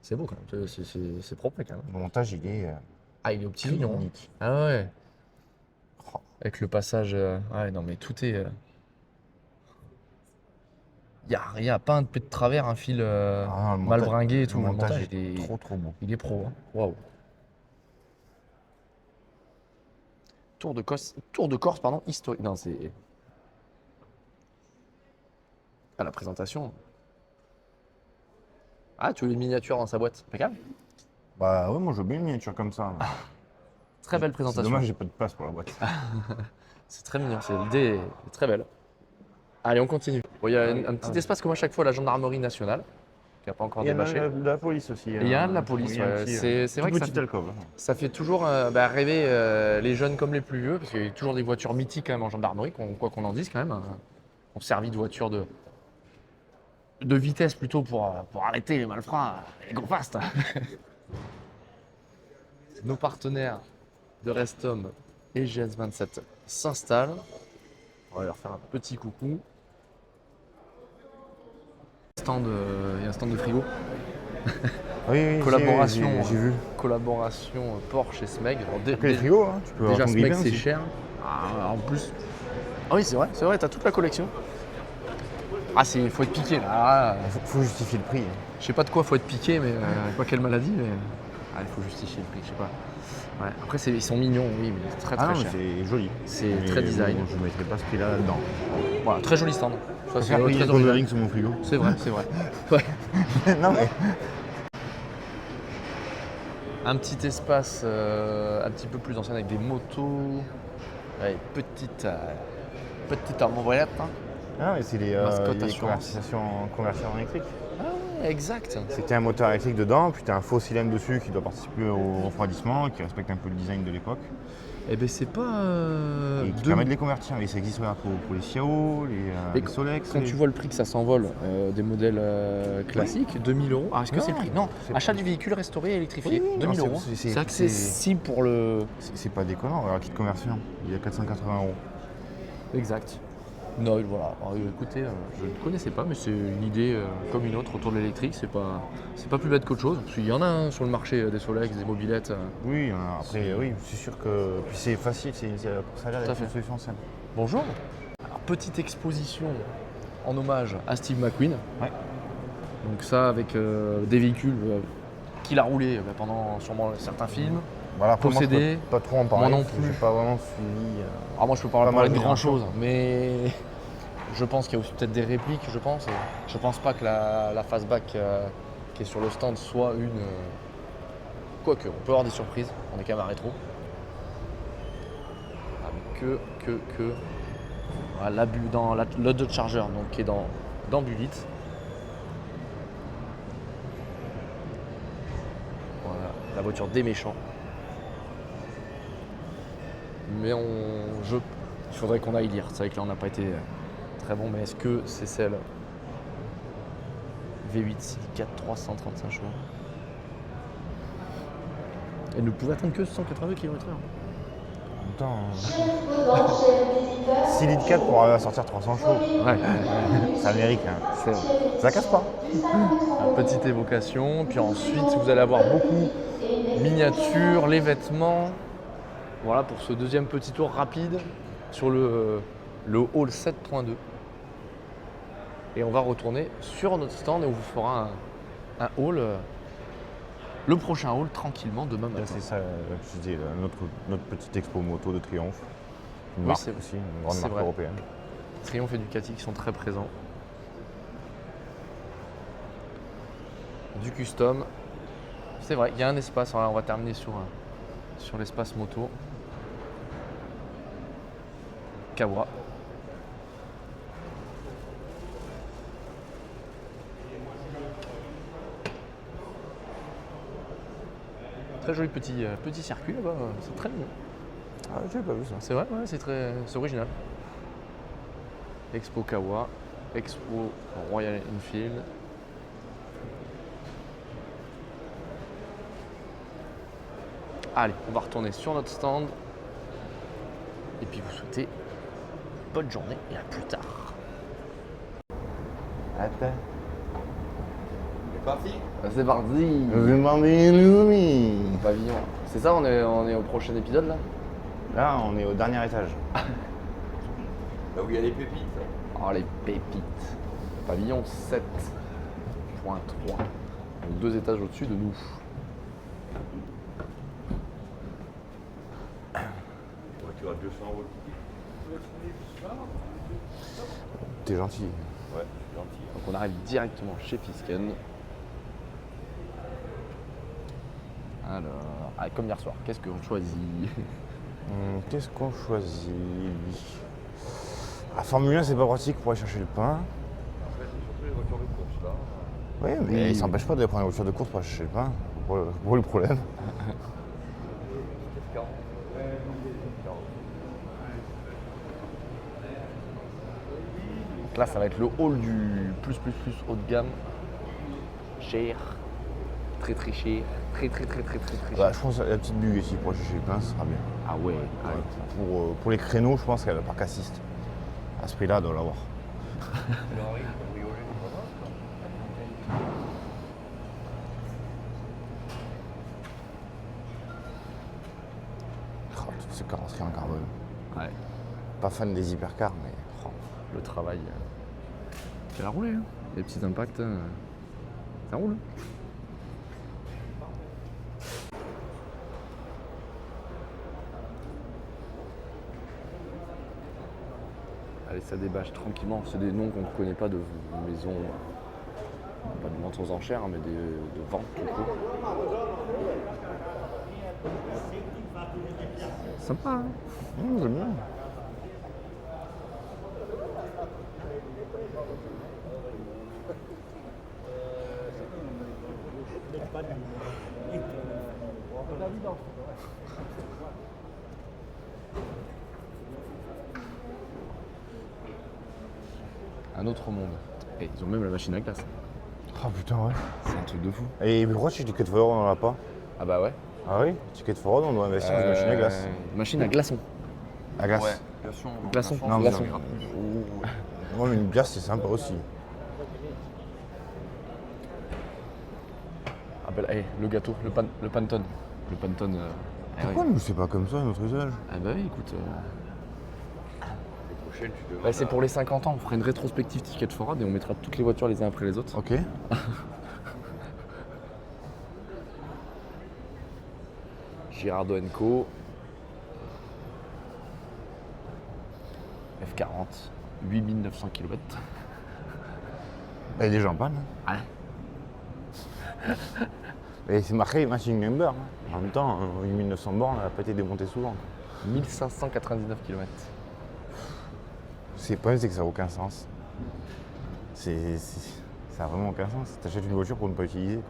C'est beau, quand même. C'est propre, quand même. Le montage, il est Ah, il est au petit mignon. Hein. unique. Ah ouais. Oh. Avec le passage... Ouais, non, mais tout est... Il y a pas un peu de travers, un fil Ah, le mal montage- bringué et tout. Le montage il est trop beau. Il est pro. Hein. Waouh. Tour de Corse, pardon, historique. Non, c'est... Ah, la présentation. Ah, tu veux une miniature dans sa boîte. Impeccable. Bah ouais, moi je veux bien une miniature comme ça. Très belle C'est présentation. dommage, j'ai pas de place pour la boîte. C'est très mignon. L'idée est très belle. Allez, on continue. Bon, il y a un petit espace comme à chaque fois, la gendarmerie nationale, qui n'a pas encore Il y a débâché. de la police aussi. Et il y a de la police, Il y a un ouais. petit, C'est vrai que petite alcôve. ça fait toujours rêver les jeunes comme les plus vieux, parce qu'il y a toujours des voitures mythiques quand même en gendarmerie, quoi qu'on en dise quand même. On servit de voitures de vitesse plutôt pour arrêter les malfrats et go fast. Nos partenaires de Restom et GS27 s'installent. On va leur faire un petit coucou. Il y a un stand de frigo. Oui, Collaboration, j'ai vu. Collaboration Porsche et Smeg. Alors, Après les frigos, hein, tu peux déjà avoir ton Smeg grille-pain c'est aussi. cher. Ah, en plus. Ah oui c'est vrai, t'as toute la collection. Ah faut être piqué là. Ah, Faut justifier le prix. je sais pas de quoi faut être piqué, mais pas quelle maladie, mais il faut justifier le prix, je sais pas. Ouais. Après ils sont mignons, oui, mais c'est très Ah très non, mais cher. c'est joli. C'est Mais très design. bon, je ne mettrai pas ce prix-là là-dedans. Voilà, très joli stand. Ça, Je vais très payer le original. ring sur mon frigo. C'est vrai. Ouais. Non mais. Un petit espace un petit peu plus ancien avec des motos, avec petite armoire. Hein. Ah, mais c'est les Mascotte assurance. conversions électriques. Ah, exact. C'était un moteur électrique dedans, puis tu as un faux cylindre dessus qui doit participer au refroidissement, qui respecte un peu le design de l'époque. Eh ben c'est pas. Et qui permet de les convertir. Et ça existe regarde, pour les Xiao, Et les Solex. Quand tu vois le prix que ça s'envole des modèles classiques, 2000 €. Ah, est-ce que Non, c'est le prix? Non, c'est achat pas- du véhicule restauré et électrifié, Oui, 2000 non, €. c'est- C'est accessible pour le. C'est pas déconnant, alors kit de conversion, il y a 480 €. Exact. Non, voilà. Alors, écoutez, je ne connaissais pas, mais c'est une idée comme une autre autour de l'électrique. C'est pas plus bête qu'autre chose. Parce qu'il y en a sur le marché des Solex, des mobilettes. Oui, après, oui, c'est sûr que. Puis c'est facile, pour ça a l'air Tout à d'être fait. une solution simple. Bonjour. Alors, petite exposition en hommage à Steve McQueen. Ouais. Donc ça avec des véhicules qu'il a roulé pendant sûrement certains films. Voilà, après, moi, je Possédé. peux pas trop en parler. Moi non parce que plus. j'ai pas vraiment suivi. Alors moi je peux pas Pas parler mal de de grand chose, mais Je pense qu'il y a aussi peut-être des répliques, je pense. Je pense pas que la fastback qui est sur le stand soit une... Quoique, on peut avoir des surprises, on est quand même à rétro. Ah, mais voilà, dans le Dodge Charger, donc qui est dans Bullitt. Voilà, la voiture des méchants. Mais il faudrait qu'on aille lire. C'est vrai que là on n'a pas été très bon, mais est-ce que c'est celle V8 Silicate 335 chevaux? Elle ne pouvait atteindre que 182 km/h. En même temps, 6 litres 4 pour arriver à sortir 300 chevaux. Ouais, C'est américain. c'est vrai. Ça casse pas. Petite évocation, puis ensuite vous allez avoir beaucoup miniatures, les vêtements. Voilà pour ce deuxième petit tour rapide sur le hall 7.2. Et on va retourner sur notre stand et on vous fera un haul, le prochain haul tranquillement demain Là, matin. c'est ça, je disais, notre petite expo moto de Triomphe. Une Oui, marque c'est- aussi, une grande c'est marque vrai. européenne. Triomphe et Ducati qui sont très présents. Du custom. C'est vrai, il y a un espace. Voilà, on va terminer sur l'espace moto. Kawa. Très joli petit circuit là-bas, c'est très mignon. Ah, j'ai pas vu ça. C'est vrai, ouais, c'est original. Expo Kawa, Expo Royal Enfield. Allez, on va retourner sur notre stand. Et puis vous souhaitez bonne journée et à plus tard. Attends. C'est parti. C'est parti. Pavillon. C'est ça, on est au prochain épisode là. Là, on est au dernier étage. Là où il y a les pépites. Oh les pépites. Pavillon 7.3. Donc 2 étages au-dessus de nous. Tu as 200 euros. T'es gentil. Ouais, c'est gentil. Donc on arrive directement chez Fisken. Alors, comme hier soir, qu'est-ce qu'on choisit? Qu'est-ce qu'on choisit? La Formule 1, c'est pas pratique pour aller chercher le pain. Après, c'est surtout les voitures de course là. Oui, mais il s'empêche pas de prendre une voiture de course pour aller chercher le pain. Pour le problème. Donc là, ça va être le hall du plus haut de gamme. Cher. Très cher. Très Bah, cher. je pense que la petite bulle ici pour aller chercher le pain, ce sera bien. Ah ouais. Pour les créneaux, je pense qu'elle a le parc assist. À ce prix-là, elle doit l'avoir. Oh, toutes ces carrosseries en carbone. Ouais. Pas fan des hypercars, mais. Oh, le travail. Ça a roulé, hein. Les petits impacts, ça roule. Allez, ça débâche tranquillement. C'est des noms qu'on ne connaît pas de maisons, pas de vente aux enchères, mais de vente tout court. Sympa, hein. J'aime bien. Un autre monde. Et ils ont même la machine à glace. Oh putain, ouais. C'est un truc de fou. Et pourquoi chez Ticket for Road on en a pas? Ah bah ouais. Ah oui? Ticket for Road, on doit investir dans une machine à glace. Machine à glaçons. À glace? Ouais, Glaçons. Non, Glaçons. Ouais, mais une glace, c'est sympa aussi. Ah bah, le gâteau, le Pantone. Le Pantone. Pourquoi nous, c'est pas comme ça à notre usage? Ah bah oui, écoute. Les prochaines, tu devrais. Bah, c'est pour les 50 ans, on fera une rétrospective Ticket for Road et on mettra toutes les voitures les uns après les autres. Ok. Girardeau & Co. F40, 8900 km. Elle est déjà en panne. Ouais. Et c'est marqué machine number. En même temps, 1900 bornes, elle n'a pas été démontée souvent. 1599 km. Le problème, c'est que ça n'a aucun sens. Ça n'a vraiment aucun sens. Tu achètes une voiture pour ne pas utiliser.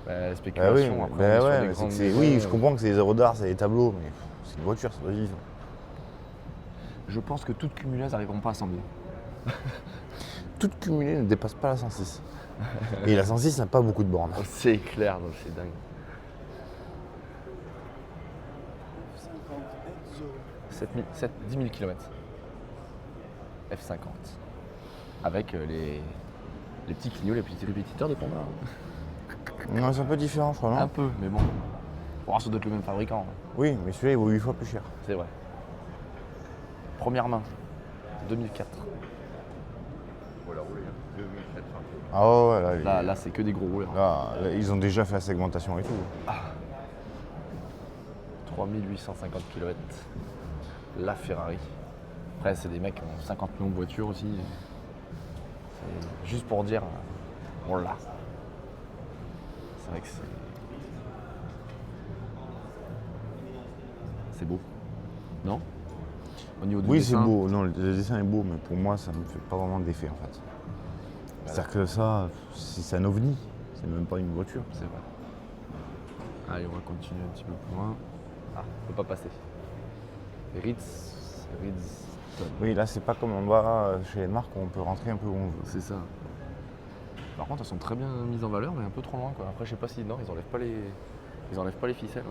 La Bah oui, spéculation, après, on est sur des mais grandes oui, maisons. je comprends que c'est des œuvres d'art, c'est des tableaux, mais c'est une voiture, ça doit vivre. Je pense que toutes cumulées n'arriveront pas à 100 000. Toutes cumulées ne dépassent pas la 106. Et la 106 n'a pas beaucoup de bornes. C'est clair, donc c'est dingue. 10 000 km. F50. Avec les petits clignots, les petits répétiteurs de Panda. Non, c'est un peu différent, je crois, Un non? peu, mais bon. Oh, ça doit être le même fabricant. Oui, mais celui-là, il vaut 8 fois plus cher. C'est vrai. Première main, 2004. Voilà, roulé, 2700. Ah ouais, Là, c'est que des gros rouleurs. là, ils ont déjà fait la segmentation et tout. 3850 km. La Ferrari. Après, c'est des mecs qui ont 50 millions de voitures aussi. C'est juste pour dire, on l'a. C'est vrai que c'est beau. Non? Au niveau du Oui, c'est dessin, beau. Non, le dessin est beau, mais pour moi, ça me fait pas vraiment d'effet en fait. C'est-à-dire que ça, c'est un ovni. C'est même pas une voiture. C'est vrai. Allez, on va continuer un petit peu plus loin. Ah, on peut pas passer. Ridston. Oui, là, c'est pas comme on va chez les marques où on peut rentrer un peu où on veut. C'est ça. Par contre, elles sont très bien mises en valeur, mais un peu trop loin, quoi. Après, je sais pas si non, ils enlèvent pas les ficelles, ouais.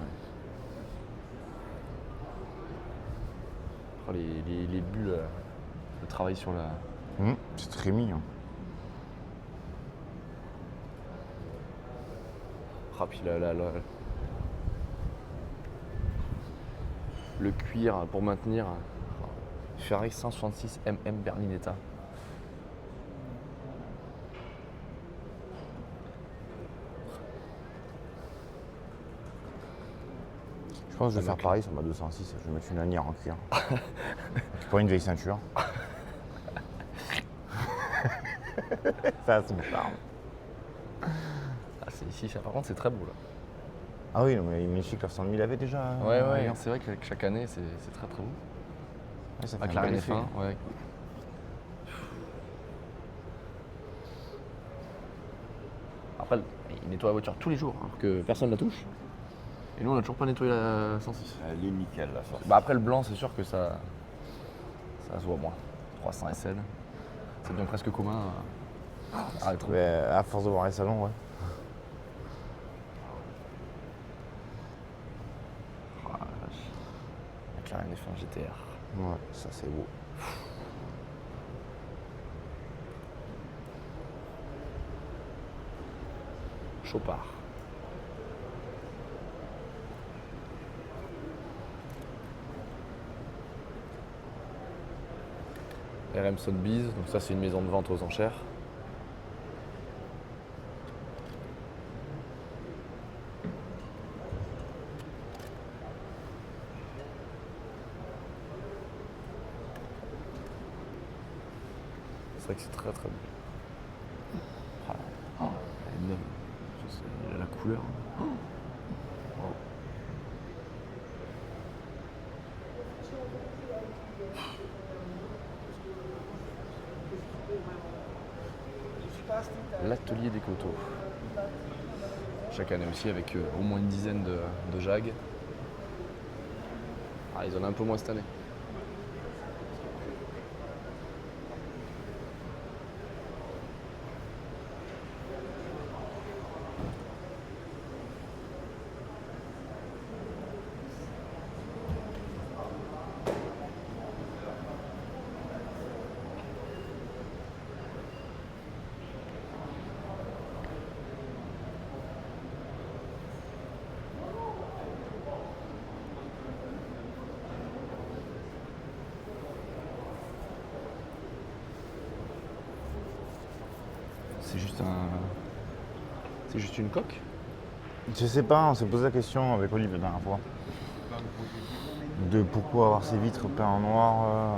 Oh, les bulles, le travail sur la. C'est très mignon. Ah, puis le cuir pour maintenir. Ferrari 166 mm Berlinetta. Je pense que je vais faire pareil sur ma 206. Je vais mettre une lanière en cuir. Je prends une vieille ceinture. Ça a son charme. Ah, c'est ici, ça, par contre, c'est très beau là. Ah oui, non, mais Michik 900 000 avait déjà. Ouais, ailleurs. c'est vrai que chaque année, c'est très très beau. Ouais, ça fait Avec un la bel Reine effet. F1, ouais. Après, il nettoie la voiture tous les jours, alors que personne ne la touche. Et nous, on n'a toujours pas nettoyé la 106. Elle est nickel, la sortie. Bah après, le blanc, c'est sûr que ça se voit moins. 300 SL, ça devient presque commun à rétro. Mais à force de voir les salons, ouais. Oh la vache. Avec la Reine F1 GTR. Ouais, ça c'est beau. Chopard. RM Sotheby's, donc ça c'est une maison de vente aux enchères. C'est vrai que c'est très très beau. Ah, elle est neuve. Elle a la couleur. Wow. L'atelier des coteaux. Chaque année aussi avec au moins une dizaine de JAG. Ah, ils en ont un peu moins cette année. C'est juste une coque. Je sais pas, on s'est posé la question avec Olive la dernière fois. De pourquoi avoir ces vitres peintes en noir.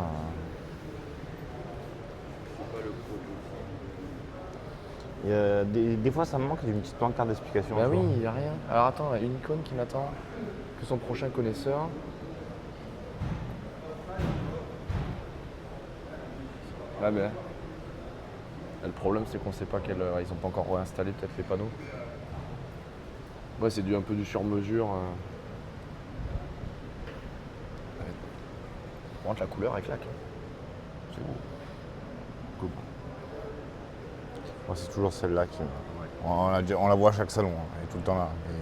Des fois, ça me manque une petite pancarte d'explication. Bah tu oui, vois. il n'y a rien. Alors attends, une icône qui m'attend. Que son prochain connaisseur. Ah ben. Le problème c'est qu'on sait pas ils ont pas encore réinstallé peut-être les panneaux. Ouais, c'est un peu du sur-mesure. Ouais. Par contre la couleur elle claque. C'est beau. Cool. Moi, c'est toujours celle-là qui. On la voit à chaque salon, hein, elle est tout le temps là. Et,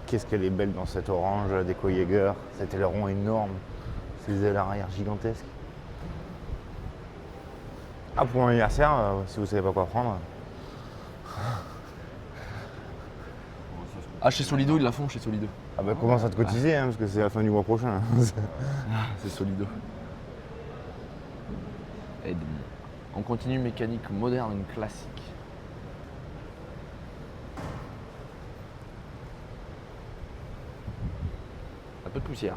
qu'est-ce qu'elle est belle dans cette orange, la déco Jaeger, cet aileron énorme, ces ailes arrière gigantesques. Ah, pour mon anniversaire, si vous savez pas quoi prendre. Ah, chez Solido ils la font chez Solido. Ah bah commence à te cotiser, hein, parce que c'est la fin du mois prochain. C'est Solido. On continue mécanique moderne classique. Un peu de poussière.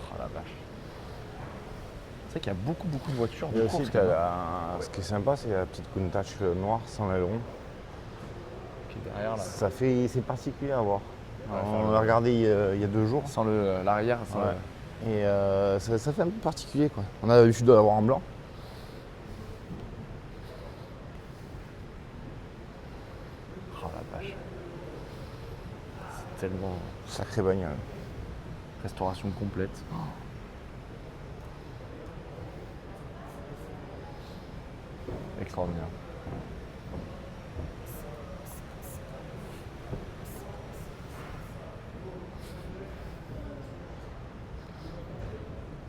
Oh la vache. C'est vrai qu'il y a beaucoup de voitures Et de aussi, course. t'as quand même. ce qui est sympa, c'est la petite Countach noire sans l'aileron. Qui est derrière là. C'est particulier à voir. Ouais, On l'a regardé il y a 2 jours. Sans l'arrière, sans Ouais. Et ça fait un peu particulier, quoi. On a l'habitude de l'avoir en blanc. Oh la vache. C'est tellement Sacré bagnole. restauration complète. Extraordinaire.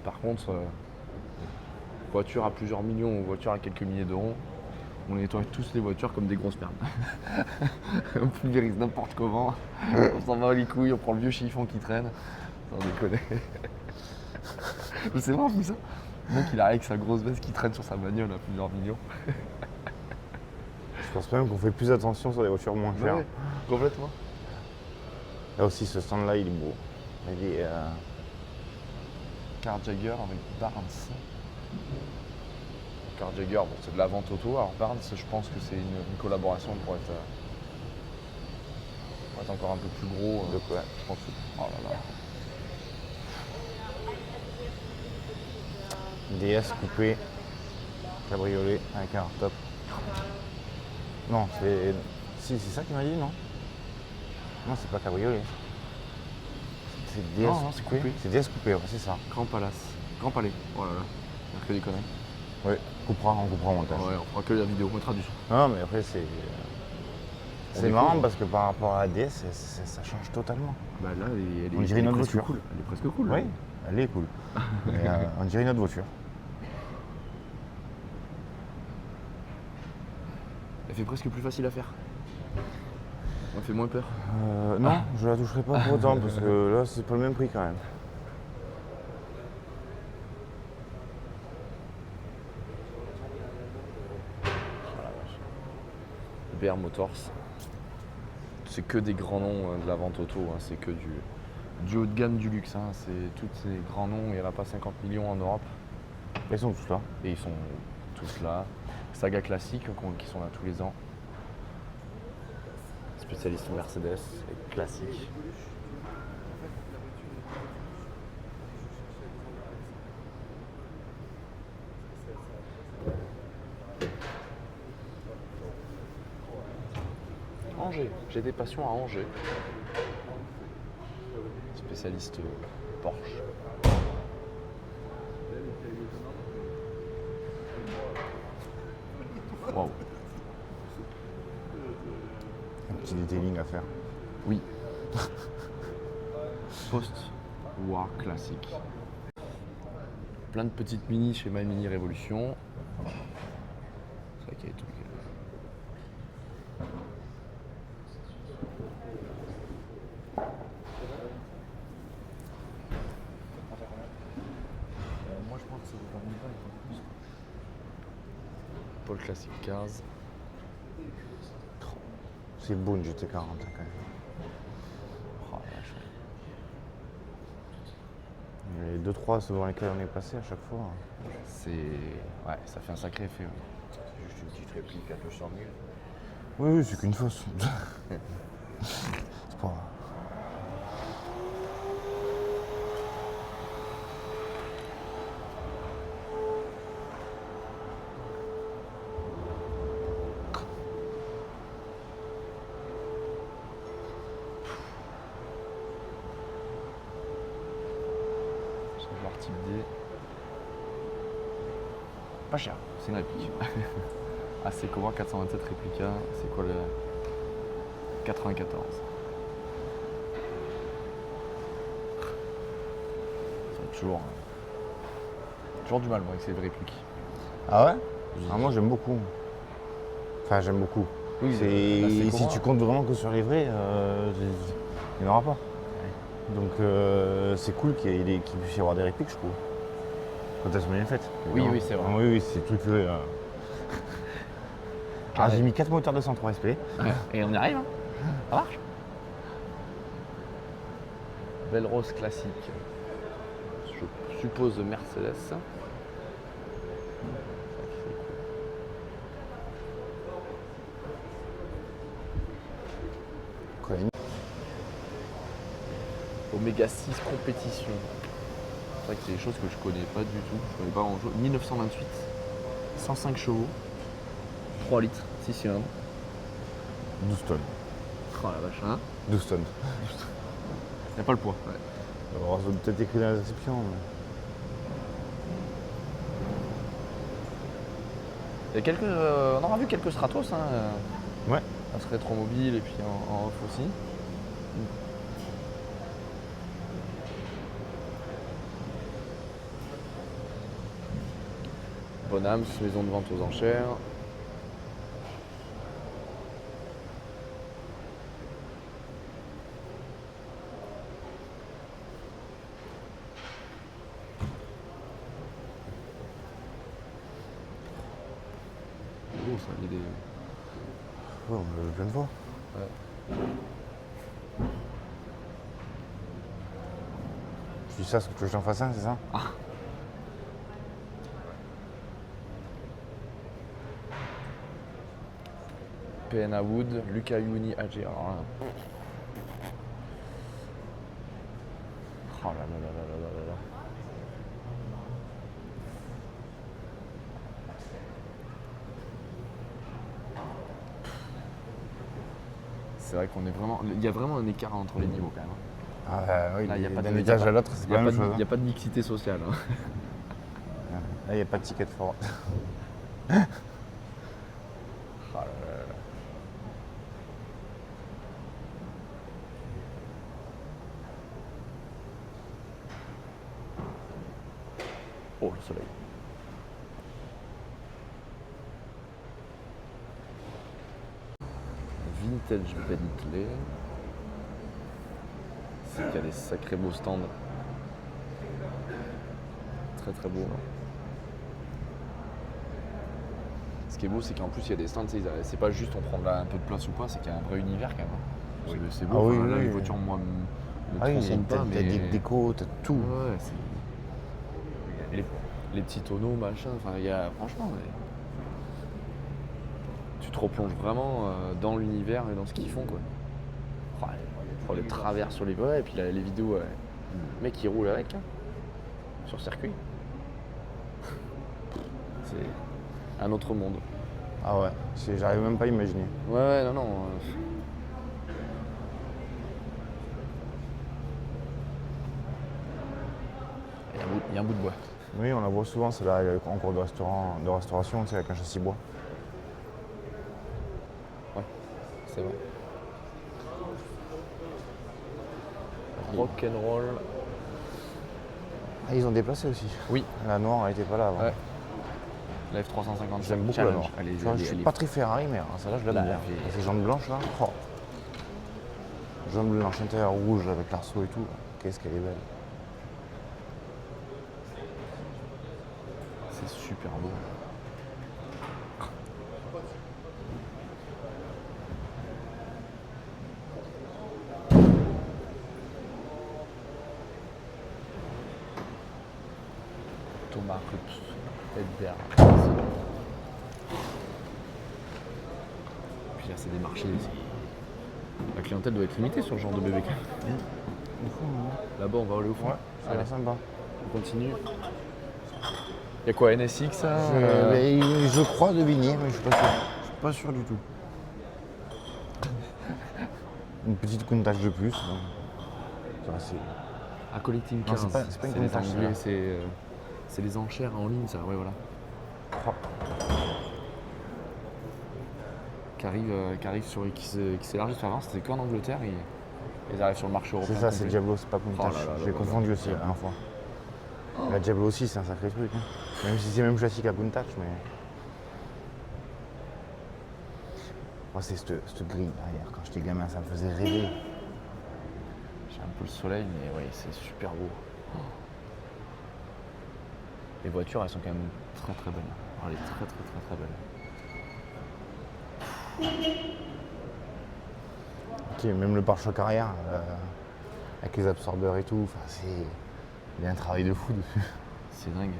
Par contre, voiture à plusieurs millions ou voiture à quelques milliers d'euros, on nettoie tous les voitures comme des grosses merdes. On pulvérise n'importe comment, on s'en va les couilles, on prend le vieux chiffon qui traîne. Sans déconner. C'est vraiment fou ça. Le mec il arrive avec sa grosse veste qui traîne sur sa bagnole à plusieurs millions. Je pense même qu'on fait plus attention sur les voitures moins chères. Ouais, complètement. Là aussi, ce stand-là, il est beau. Il est, Car Jagger avec Barnes. Car Jagger, bon, c'est de la vente auto. Alors Barnes, je pense que c'est une collaboration pour être encore un peu plus gros. de quoi Je pense que... Oh là là. DS coupé, cabriolet avec un hardtop. Non, c'est. Si, c'est ça qu'il m'a dit, non? Non, c'est pas cabriolet. C'est DS Non, c'est coupé. C'est DS coupé, ouais, c'est ça. Grand Palace. Grand Palais. Oh là là. On a que des conneries. Oui, on coupera au montage. Ouais, on fera que la vidéo, on mettra du son. Non, mais après, c'est. C'est découvre, marrant hein. parce que par rapport à la DS, ça change totalement. Bah là, On dirait une autre presque voiture. cool. Elle est presque cool. Oui, là. elle est cool. Mais, on dirait une autre voiture. Elle fait presque plus facile à faire. Elle fait moins peur. Non, je la toucherai pas pour autant parce que là, c'est pas le même prix quand même. BR Motors. C'est que des grands noms de la vente auto, hein. C'est que du haut de gamme, du luxe. Hein. C'est tous ces grands noms, il n'y en a pas 50 millions en Europe. Ils sont tous là. Et ils sont tous là. Saga classique qui sont là tous les ans. Spécialiste Mercedes et classique. Angers, j'ai des passions à Angers. Spécialiste Porsche. Wow. Un petit detailing à faire. Oui. Post-war classique. Plein de petites mini chez My Mini Révolution. C'est vrai qu'il y a des trucs. Moi je pense que ça vaut pas 1000 balles. Paul Classic Cars. C'est beau une GT40 quand même. Les 2-3 devant lesquels on est passé à chaque fois. C'est. Ouais, ça fait un sacré effet. Ouais. C'est juste une petite réplique à 200 000. Oui, c'est qu'une fausse. C'est pas. Voir type D. Pas cher, c'est une réplique. Ah, c'est comment 427 réplica, c'est quoi le 94. C'est toujours du mal moi avec ces répliques. Ah ouais? Ah, moi j'aime beaucoup. Enfin, j'aime beaucoup. Oui, Si tu comptes vraiment que sur les vrais, il n'y en aura pas. Donc c'est cool qu'il puisse y avoir des répliques, je trouve. Quand elles sont bien faites. Oui, oui, c'est vrai. Oui, c'est tout que. Ah, j'ai mis 4 moteurs 203 SP. Et on y arrive, hein. Ça marche. Belle rose classique. Je suppose Mercedes. Quoi, Oméga 6 compétition. C'est vrai que c'est des choses que je connais pas du tout. Je connais pas en jeu. 1928, 105 chevaux, 3 litres, 6 cylindres. 12 tonnes. Oh la vache, hein. 12 tonnes. Y a pas le poids. Ouais. Alors, ça doit peut-être écrit dans la description. Il y a quelques, on aura vu quelques Stratos, hein. Ouais. Ça serait rétromobile et puis en off aussi. Bonhams, maison de vente aux enchères. Oh, ça, il y a des... Ouais, on l'a vu plein de fois. Ouais. Tu dis ça parce que tu veux que j'en fasse un, c'est ça? PNA Wood, Luca Uni AG. Alors là. Oh là là là là là là là. C'est vrai qu'on est vraiment. Il y a vraiment un écart entre les niveaux quand même. Ah oui, Là, y a pas de- d'un y a étage pas- à l'autre, c'est Il pas la même chose. n'y a pas de mixité sociale. Hein. Là, il n'y a pas de ticket fort. Oh là là là là. Oh le soleil. Vintage Bentley. C'est qu'il y a des sacrés beaux stands. Très très beau. Ce qui est beau, c'est qu'en plus il y a des stands, tu sais, c'est pas juste on prend là un peu de place ou pas, c'est qu'il y a un vrai univers quand même. C'est beau, Ah oui, enfin, là oui, les oui. voitures moi me Ah oui, transcendent t'as pas, mais... des décos, t'as tout. Ouais, c'est... Les petits tonneaux, machin, enfin, il y a... Franchement, tu te replonges vraiment dans l'univers et dans ce qu'ils font, quoi. Les travers sur les... Ouais, et puis les vidéos, le mec qui roule avec, hein, sur circuit. C'est un autre monde. Ah ouais, j'arrive même pas à imaginer. Ouais, non, non. Il y a un bout de bois. Oui, on la voit souvent, c'est là en cours de restauration, tu sais, avec un châssis bois. Ouais, c'est vrai. Rock'n'roll. Ah, ils ont déplacé aussi. Oui. La noire, elle était pas là avant. Ouais. La F350. J'aime beaucoup Challenge. la noire. Elle est- Tu vois, elle je est- suis elle est- pas très Ferrari, mais celle-là, je l'aime Là, bien. elle est- Ces jambes blanches là. Oh. Jaune blanche intérieur rouge avec l'arceau et tout. Qu'est-ce qu'elle est belle. C'est super beau. Peut-être d'air. Puis là, c'est des marchés ici. La clientèle doit être limitée sur ce genre de BBQ. Là-bas, on va aller au fond. Ouais, ça a l'air sympa. On continue. Il y a quoi, NSX ça Je crois deviner, mais je suis pas sûr. Je suis pas sûr du tout. Une petite Countach de plus. Donc. Ça, c'est... Ah, Collecting 15. Non, c'est pas une c'est les Countach, Anglais, ça. c'est les enchères en ligne, ça, ouais, voilà. Qui s'élargissent avant, c'était qu'en Angleterre, et ils arrivent sur le marché européen. C'est ça, c'est complet. Diablo, c'est pas Countach. Oh là là là J'ai là confondu aussi la dernière fois. La Diablo aussi, c'est un sacré truc. Hein. Même si c'est le même châssis qu'à Countach, mais. Moi, c'est cette grille derrière. Quand j'étais gamin, ça me faisait rêver. J'ai un peu le soleil, mais ouais, c'est super beau. Les voitures, elles sont quand même très très belles. Alors, elle est très très très très belle. Ok, même le pare-choc arrière, avec les absorbeurs et tout, enfin, c'est. Il y a un travail de fou dessus. C'est dingue.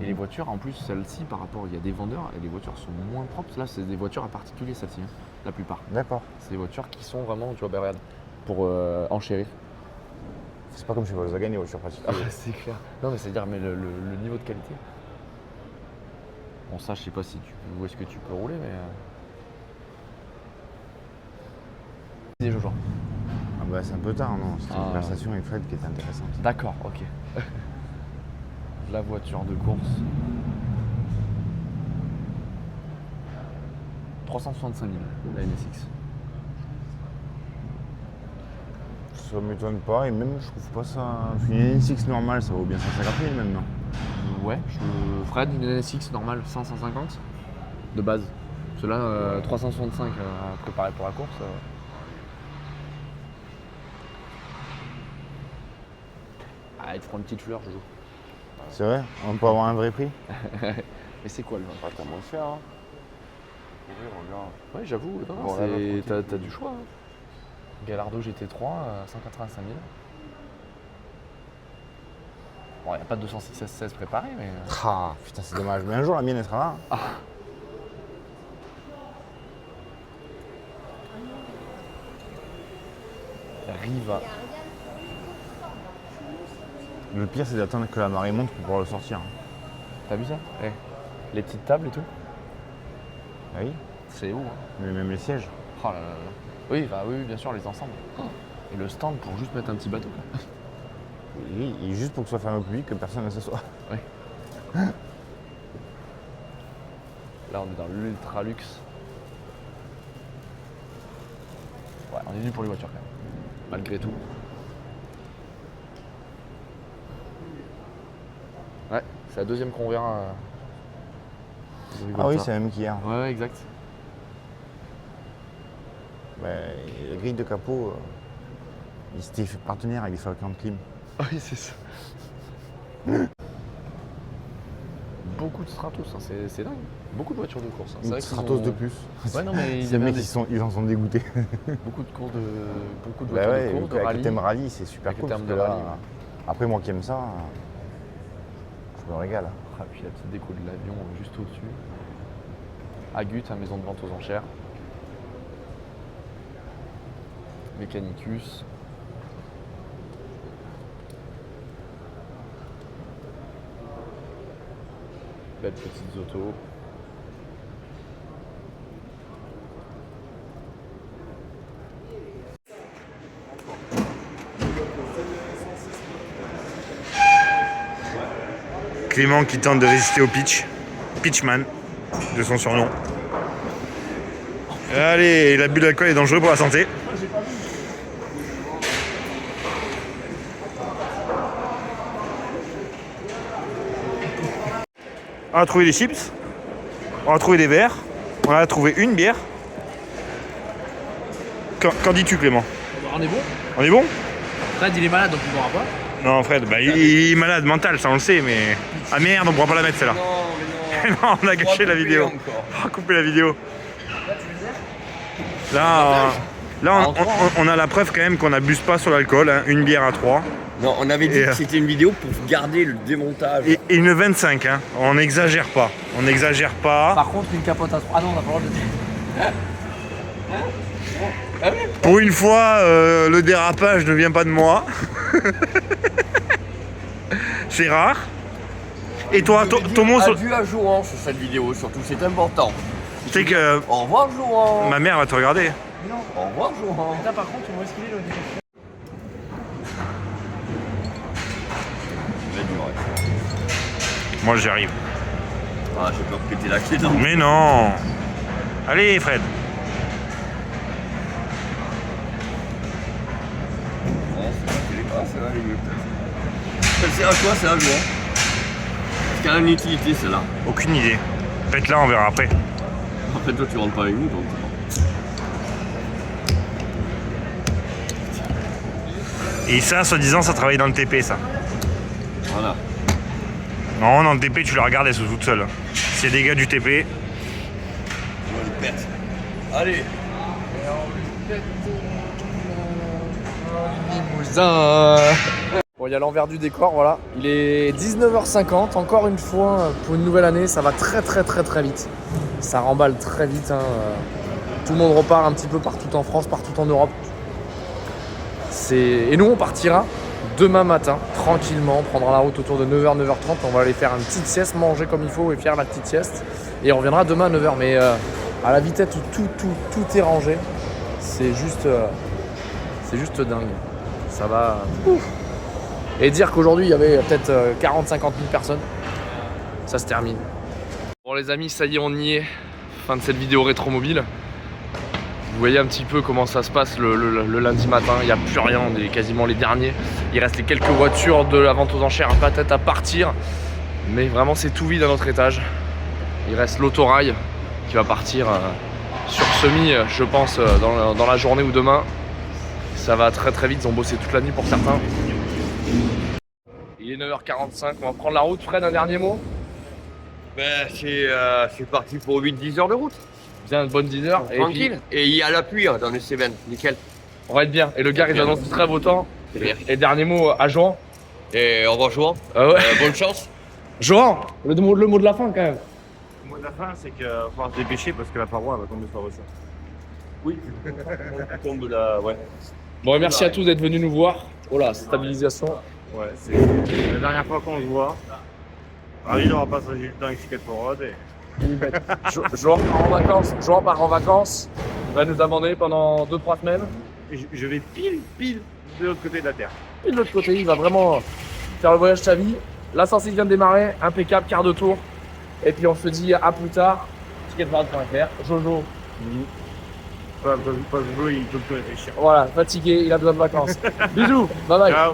Et les voitures, en plus, celles-ci, par rapport, il y a des vendeurs, et les voitures sont moins propres. Là, c'est des voitures à particuliers, celles-ci, hein, la plupart. D'accord. C'est des voitures qui sont vraiment, tu vois, bah, regarde, pour enchérir. C'est pas comme chez Volkswagen, les voitures particulières. C'est clair. Non, mais c'est-à-dire, mais le niveau de qualité. Bon, ça, je sais pas si où est-ce que tu peux rouler, mais. Des Jojo. Ah bah c'est un peu tard, non? C'était une Ah. conversation avec Fred qui était intéressante. D'accord, ok. La voiture de course. 365 000, la NSX. Ça m'étonne pas, et même je trouve pas ça. Une NSX normale, ça vaut bien 150 000 maintenant. Ouais, Fred, une NSX normale, 100-150 de base. Cela 365 à préparer pour la course. Ah, il te fera une petite fleur, Jojo. C'est vrai? On peut avoir un vrai prix? Mais c'est quoi le vin? Pas tant moins cher, hein. Oui, regarde. Ouais, j'avoue, non, Bon, là, c'est- tranquille. t'as du choix. Hein. Gallardo GT3, 185 000. Bon, il n'y a pas de 206 S16 préparé, mais. Ah, putain, c'est dommage. Mais un jour, la mienne, elle sera là. Riva. Le pire, c'est d'attendre que la marée monte pour pouvoir le sortir. T'as vu ça? Les petites tables et tout. Ah oui? C'est où hein? Mais même les sièges. Oh là là là. Oui, bah oui, bien sûr, les ensembles. Et le stand pour juste mettre un petit bateau. Quoi. Oui, et juste pour que ce soit fermé au public, que personne ne s'assoie. Là, on est dans l'ultra luxe. Ouais, on est venu pour les voitures quand même. Malgré tout. Ouais, c'est la deuxième qu'on verra. Ah oui, c'est la même qu'hier. Ouais, exact. La grille de capot, il s'était fait partenaire avec des fabricants de clim. Oui, c'est ça. Beaucoup de Stratos, hein, c'est dingue. Beaucoup de voitures de course. Hein. C'est Une vrai qu'ils Stratos ont- de plus. Ouais, non, mais Ces mecs, ils en sont dégoûtés. beaucoup de courses de beaucoup de Bah voitures ouais, de course, de avec rallye. le thème rallye, c'est super Avec le cool. thème Parce de que là, rallye, ouais. après, moi qui aime ça, je me régale. Ah, puis la petite déco de l'avion juste au-dessus. Agut, à maison de vente aux enchères. Mechanicus. Belles petites autos. Clément qui tente de résister au pitch. Pitchman, de son surnom. Allez, l'abus d'alcool est dangereux pour la santé. On a trouvé des chips, on a trouvé des verres, on a trouvé une bière. Qu'en dis-tu, Clément? On est bon. On est bon? Fred, il est malade, donc il boira pas. Non, Fred, bah, il est malade mental, ça on le sait, mais. Ah merde, on pourra pas la mettre celle-là. Non, on a gâché la vidéo. On va couper la vidéo. Là, Là, En trois, on a la preuve quand même qu'on n'abuse pas sur l'alcool, hein, une bière à 3. Non, on avait dit Et, que c'était une vidéo pour garder le démontage. Et une 25, hein. On n'exagère pas. On n'exagère pas. Par contre, une capote à 3. Ah non, on n'a pas le droit de le dire. Pour une fois, le dérapage ne vient pas de moi. C'est rare. Et toi, ton mot sur... Adieu à Jouan sur cette vidéo, surtout, c'est important. Tu sais que Au revoir Jouan. ma mère va te regarder. Au revoir Jouan. Là, par contre, tu vois ce qu'il est le décoffre. Moi, j'y arrive. Ah, j'ai peur que t'aies la clé dans. Mais non. Allez, Fred. C'est vrai, les gars. Elle sert à quoi, c'est à Jouan? Est-ce qu'elle a une utilité, celle-là? Aucune idée. Pète-la, on verra après. En fait, toi, tu rentres pas avec nous, donc. Et ça, soi-disant, ça travaille dans le TP, ça. Voilà. Non, dans le TP, tu la regardes, elles sont toutes seules. S'il y a des gars du TP, On les pète. Allez. Bon, il y a l'envers du décor, voilà. Il est 19h50, encore une fois, pour une nouvelle année, ça va très vite. Ça remballe très vite. Hein. Tout le monde repart un petit peu partout en France, partout en Europe. Et nous, on partira demain matin, tranquillement. On prendra la route autour de 9h, 9h30. On va aller faire une petite sieste, manger comme il faut et faire la petite sieste. Et on reviendra demain à 9h. Mais à la vitesse où tout est rangé, c'est juste dingue. Ça va... Ouf. Et dire qu'aujourd'hui, il y avait peut-être 40-50 000 personnes, ça se termine. Bon les amis, ça y est, on y est. Fin de cette vidéo rétromobile. Vous voyez un petit peu comment ça se passe le lundi matin. Il n'y a plus rien, on est quasiment les derniers. Il reste les quelques voitures de la vente aux enchères peut-être à partir. Mais vraiment, c'est tout vide à notre étage. Il reste l'autorail qui va partir sur semi, je pense, dans la journée ou demain. Ça va très vite, ils ont bossé toute la nuit pour certains. Il est 9h45, on va prendre la route. Fred, un dernier mot? Ben, c'est parti pour 8-10 heures de route. Bien, une bonne 10 heures. Tranquille. Et il y a la pluie hein, dans les Cévennes. Nickel. On va être bien. Et le gars, il Bien. annonce du très beau temps. C'est bien. Et dernier mot à Joan. Et au revoir Jouan. Bonne chance. Joan, le mot de la fin quand même. Le mot de la fin, c'est qu'il va falloir se dépêcher parce que la paroi va tomber sur la voiture. Oui. On tombe là, ouais. Bon, et merci à tous d'être venus nous voir. Oh là, stabilisation. Ouais, c'est la dernière fois qu'on se voit. Ravi d'avoir partagé le temps avec Skateboard et Joan part en vacances. Joan part en vacances. Il va nous abandonner pendant 2-3 semaines. je vais pile de l'autre côté de la terre. Et de l'autre côté, il va vraiment faire le voyage de sa vie. L'ascension vient de démarrer, impeccable, quart de tour. Et puis on se dit à plus tard. Skateboard.fr. Jojo. Pas Jojo, il peut plus réfléchir. Voilà, fatigué, il a besoin de vacances. Bisous, bye bye. Ciao.